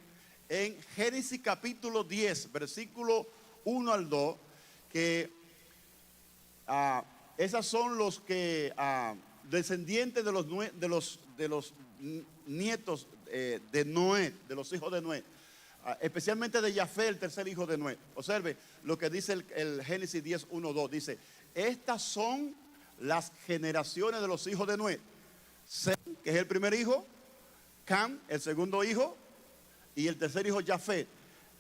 en Génesis capítulo 10, versículo 1 al 2, que esas son los que descendientes de los nietos de Noé, de los hijos de Noé, especialmente de Jafé, el tercer hijo de Noé. Observe lo que dice el Génesis 10, 1, 2. Dice, estas son las generaciones de los hijos de Noé. Sem, que es el primer hijo, Cam, el segundo hijo, y el tercer hijo Jafet.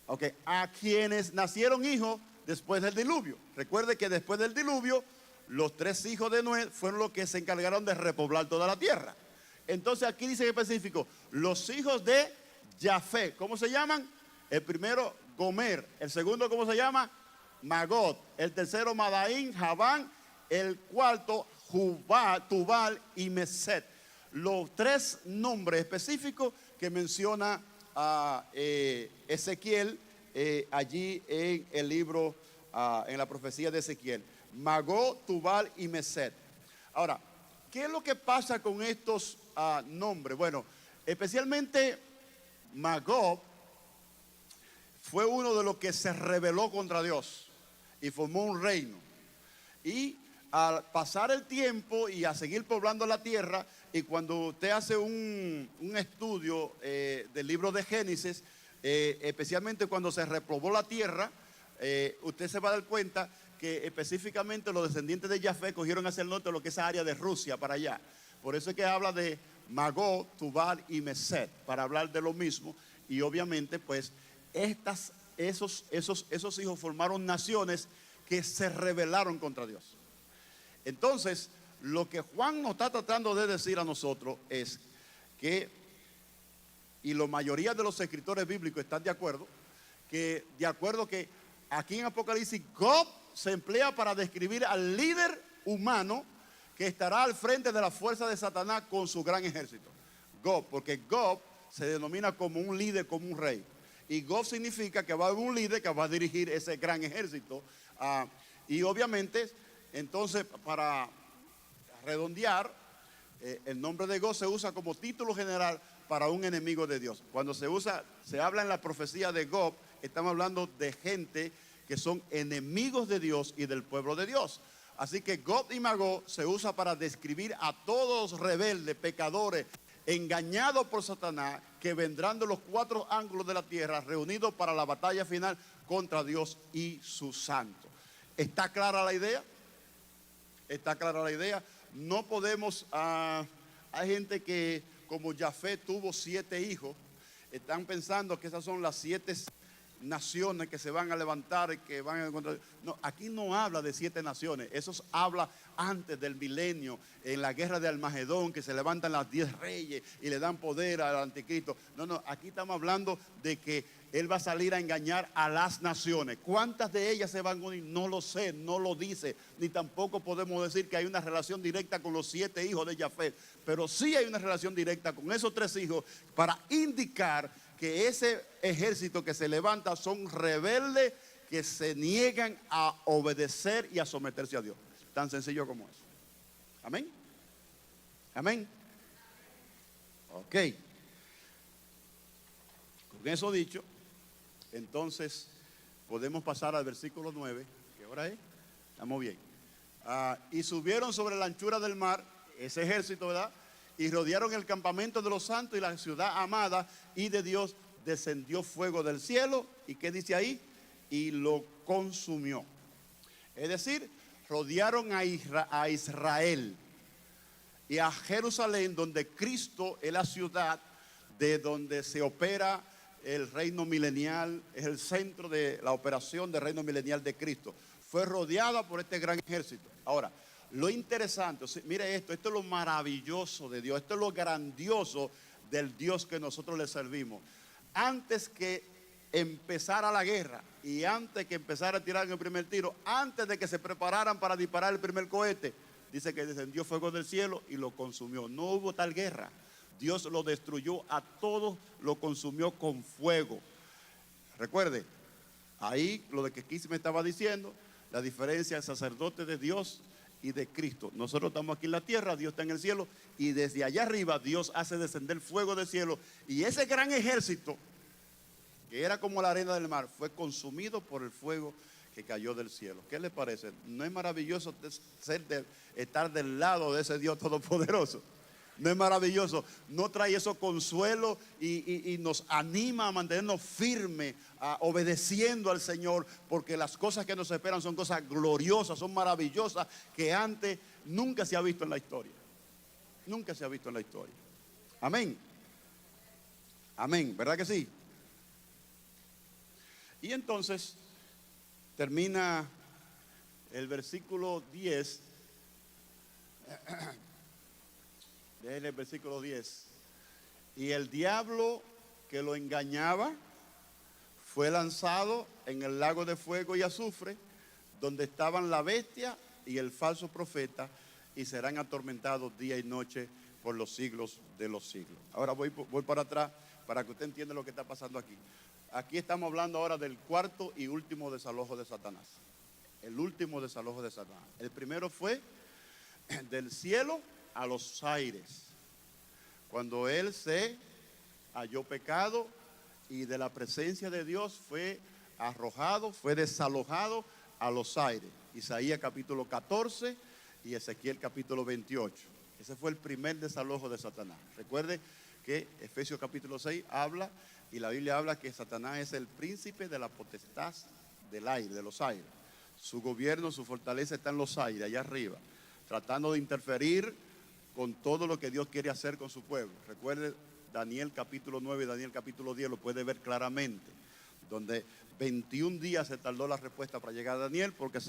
Okay. A quienes nacieron hijos después del diluvio. Recuerde que después del diluvio, los 3 hijos de Noé fueron los que se encargaron de repoblar toda la tierra. Entonces aquí dice en específico, los hijos de Jafet, ¿cómo se llaman? El primero, Gomer. El segundo, ¿cómo se llama? Magog. El tercero, Madaín, Javán. El cuarto, Tubal y Mesec. Los 3 nombres específicos que menciona Ezequiel allí en el libro, en la profecía de Ezequiel. Magog, Tubal y Mesec. Ahora, ¿qué es lo que pasa con estos nombres? Bueno, especialmente Magog fue uno de los que se rebeló contra Dios y formó un reino. Y al pasar el tiempo y a seguir poblando la tierra, y cuando usted hace un estudio del libro de Génesis, especialmente cuando se repobló la tierra, usted se va a dar cuenta que específicamente los descendientes de Jafet cogieron hacia el norte lo que es esa área de Rusia para allá. Por eso es que habla de Magog, Tubal y Mesec, para hablar de lo mismo. Y obviamente pues estas esos hijos formaron naciones que se rebelaron contra Dios. Entonces, lo que Juan nos está tratando de decir a nosotros es que, y la mayoría de los escritores bíblicos están de acuerdo que aquí en Apocalipsis Gog se emplea para describir al líder humano que estará al frente de la fuerza de Satanás con su gran ejército. Gog, porque Gog se denomina como un líder, como un rey. Y Gog significa que va a haber un líder que va a dirigir ese gran ejército. Y obviamente, entonces, para redondear, el nombre de Gog se usa como título general para un enemigo de Dios. Cuando se habla en la profecía de Gog, estamos hablando de gente que son enemigos de Dios y del pueblo de Dios. Así que Gog y Magog se usa para describir a todos los rebeldes, pecadores, engañados por Satanás, que vendrán de los cuatro ángulos de la tierra, reunidos para la batalla final contra Dios y sus santos. ¿Está clara la idea? ¿Está clara la idea? No podemos, hay gente que como Jafet tuvo 7 hijos, están pensando que esas son las 7 naciones que se van a levantar y que van a encontrar. No, aquí no habla de 7 naciones, eso habla antes del milenio, en la guerra de Almagedón, que se levantan las 10 reyes y le dan poder al anticristo. No, aquí estamos hablando de que él va a salir a engañar a las naciones. ¿Cuántas de ellas se van a unir? No lo sé, no lo dice, ni tampoco podemos decir que hay una relación directa con los 7 hijos de Jafet, pero sí hay una relación directa con esos 3 hijos para indicar que ese ejército que se levanta son rebeldes que se niegan a obedecer y a someterse a Dios. Tan sencillo como eso. Amén. Amén. Ok. Con eso dicho, entonces podemos pasar al versículo 9. ¿Qué hora es? Estamos bien. Y subieron sobre la anchura del mar, ese ejército, ¿verdad? Y rodearon el campamento de los santos y la ciudad amada, y de Dios descendió fuego del cielo. ¿Y qué dice ahí? Y lo consumió. Es decir, rodearon a Israel y a Jerusalén, donde Cristo es la ciudad de donde se opera el reino milenial, es el centro de la operación del reino milenial de Cristo. Fue rodeada por este gran ejército. Ahora, lo interesante, mire esto es lo maravilloso de Dios, esto es lo grandioso del Dios que nosotros le servimos. Antes que empezara la guerra y antes que empezara a tirar el primer tiro, antes de que se prepararan para disparar el primer cohete, dice que descendió fuego del cielo y lo consumió. No hubo tal guerra. Dios lo destruyó a todos, lo consumió con fuego. Recuerde, ahí lo de que aquí me estaba diciendo, la diferencia del sacerdote de Dios y de Cristo. Nosotros estamos aquí en la tierra, Dios está en el cielo, y desde allá arriba Dios hace descender fuego del cielo, y ese gran ejército, que era como la arena del mar, fue consumido por el fuego que cayó del cielo. ¿Qué le parece? ¿No es maravilloso estar del lado de ese Dios todopoderoso? ¿No es maravilloso? ¿No trae eso consuelo y nos anima a mantenernos firmes, obedeciendo al Señor? Porque las cosas que nos esperan son cosas gloriosas, son maravillosas, que antes nunca se ha visto en la historia. Nunca se ha visto en la historia. Amén. Amén, ¿verdad que sí? Y entonces termina el versículo 10. Léele el versículo 10. Y el diablo que lo engañaba fue lanzado en el lago de fuego y azufre, donde estaban la bestia y el falso profeta, y serán atormentados día y noche por los siglos de los siglos. Ahora voy para atrás para que usted entienda lo que está pasando aquí. Aquí estamos hablando ahora del cuarto y último desalojo de Satanás. El último desalojo de Satanás. El primero fue del cielo a los aires, cuando él se halló pecado y de la presencia de Dios fue arrojado, fue desalojado a los aires. Isaías capítulo 14 y Ezequiel capítulo 28. Ese fue el primer desalojo de Satanás. Recuerde que Efesios capítulo 6 habla, y la Biblia habla que Satanás es el príncipe de la potestad del aire, de los aires. Su gobierno, su fortaleza está en los aires, allá arriba, tratando de interferir con todo lo que Dios quiere hacer con su pueblo. Recuerde Daniel capítulo 9 y Daniel capítulo 10, lo puede ver claramente, donde 21 días se tardó la respuesta para llegar a Daniel porque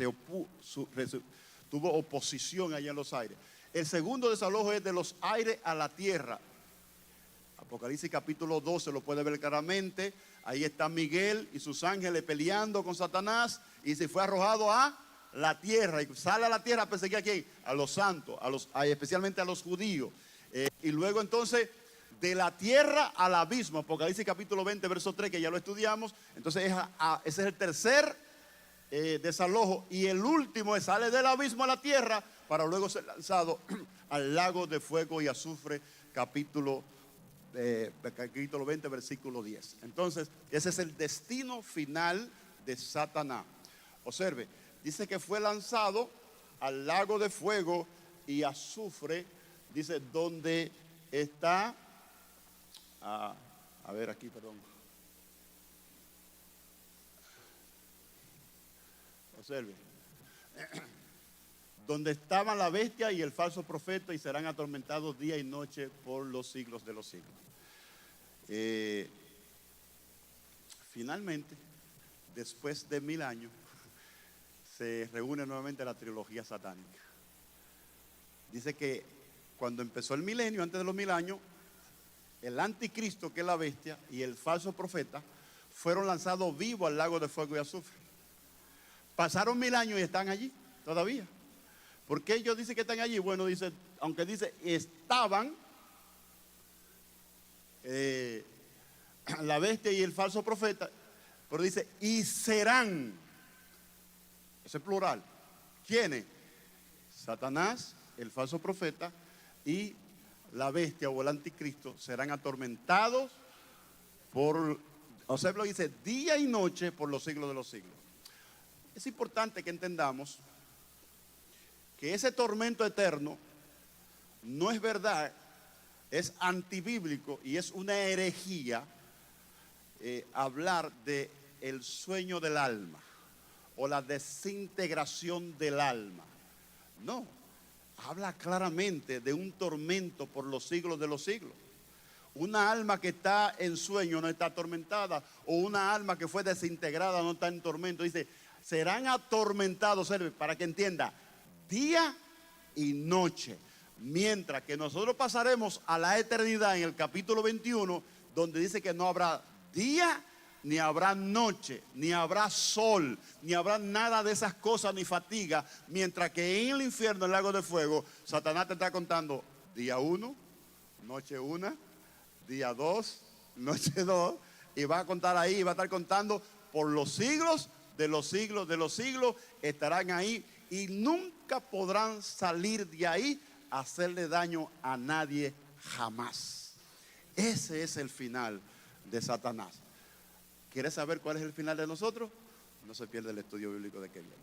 tuvo oposición allá en los aires. El segundo desalojo es de los aires a la tierra. Apocalipsis capítulo 12 lo puede ver claramente. Ahí está Miguel y sus ángeles peleando con Satanás y se fue arrojado a la tierra. Y sale a la tierra a perseguir a quién? A los santos, especialmente a los judíos. Y luego entonces de la tierra al abismo. Apocalipsis capítulo 20 verso 3, que ya lo estudiamos. Entonces ese es el tercer desalojo. Y el último sale del abismo a la tierra para luego ser lanzado al lago de fuego y azufre, capítulo 20, versículo 10. Entonces, ese es el destino final de Satanás. Observe, dice que fue lanzado al lago de fuego y azufre, dice, donde está, a ver aquí, perdón. Observe. Donde estaban la bestia y el falso profeta y serán atormentados día y noche por los siglos de los siglos. Finalmente, después de 1000 años, se reúne nuevamente la trilogía satánica. Dice que cuando empezó el milenio, antes de los 1000 años, el anticristo, que es la bestia, y el falso profeta fueron lanzados vivos al lago de fuego y azufre. Pasaron 1000 años y están allí todavía. ¿Por qué ellos dicen que están allí? Bueno, dice, aunque dice estaban, la bestia y el falso profeta, pero dice y serán. Ese es plural. ¿Quiénes? Satanás, el falso profeta y la bestia o el anticristo serán atormentados por, o sea, lo dice día y noche por los siglos de los siglos. Es importante que entendamos que ese tormento eterno no es verdad, es antibíblico y es una herejía hablar de el sueño del alma o la desintegración del alma. No, habla claramente de un tormento por los siglos de los siglos. Una alma que está en sueño no está atormentada, o una alma que fue desintegrada no está en tormento. Dice, serán atormentados, para que entienda, día y noche, mientras que nosotros pasaremos a la eternidad en el capítulo 21, donde dice que no habrá día, ni habrá noche, ni habrá sol, ni habrá nada de esas cosas, ni fatiga, mientras que en el infierno, el lago de fuego, Satanás te está contando día 1, noche 1, día 2, noche 2, y va a contar ahí, va a estar contando por los siglos de los siglos de los siglos, estarán ahí y nunca podrán salir de ahí a hacerle daño a nadie jamás. Ese es el final de Satanás. ¿Quieres saber cuál es el final de nosotros? No se pierda el estudio bíblico de que viene.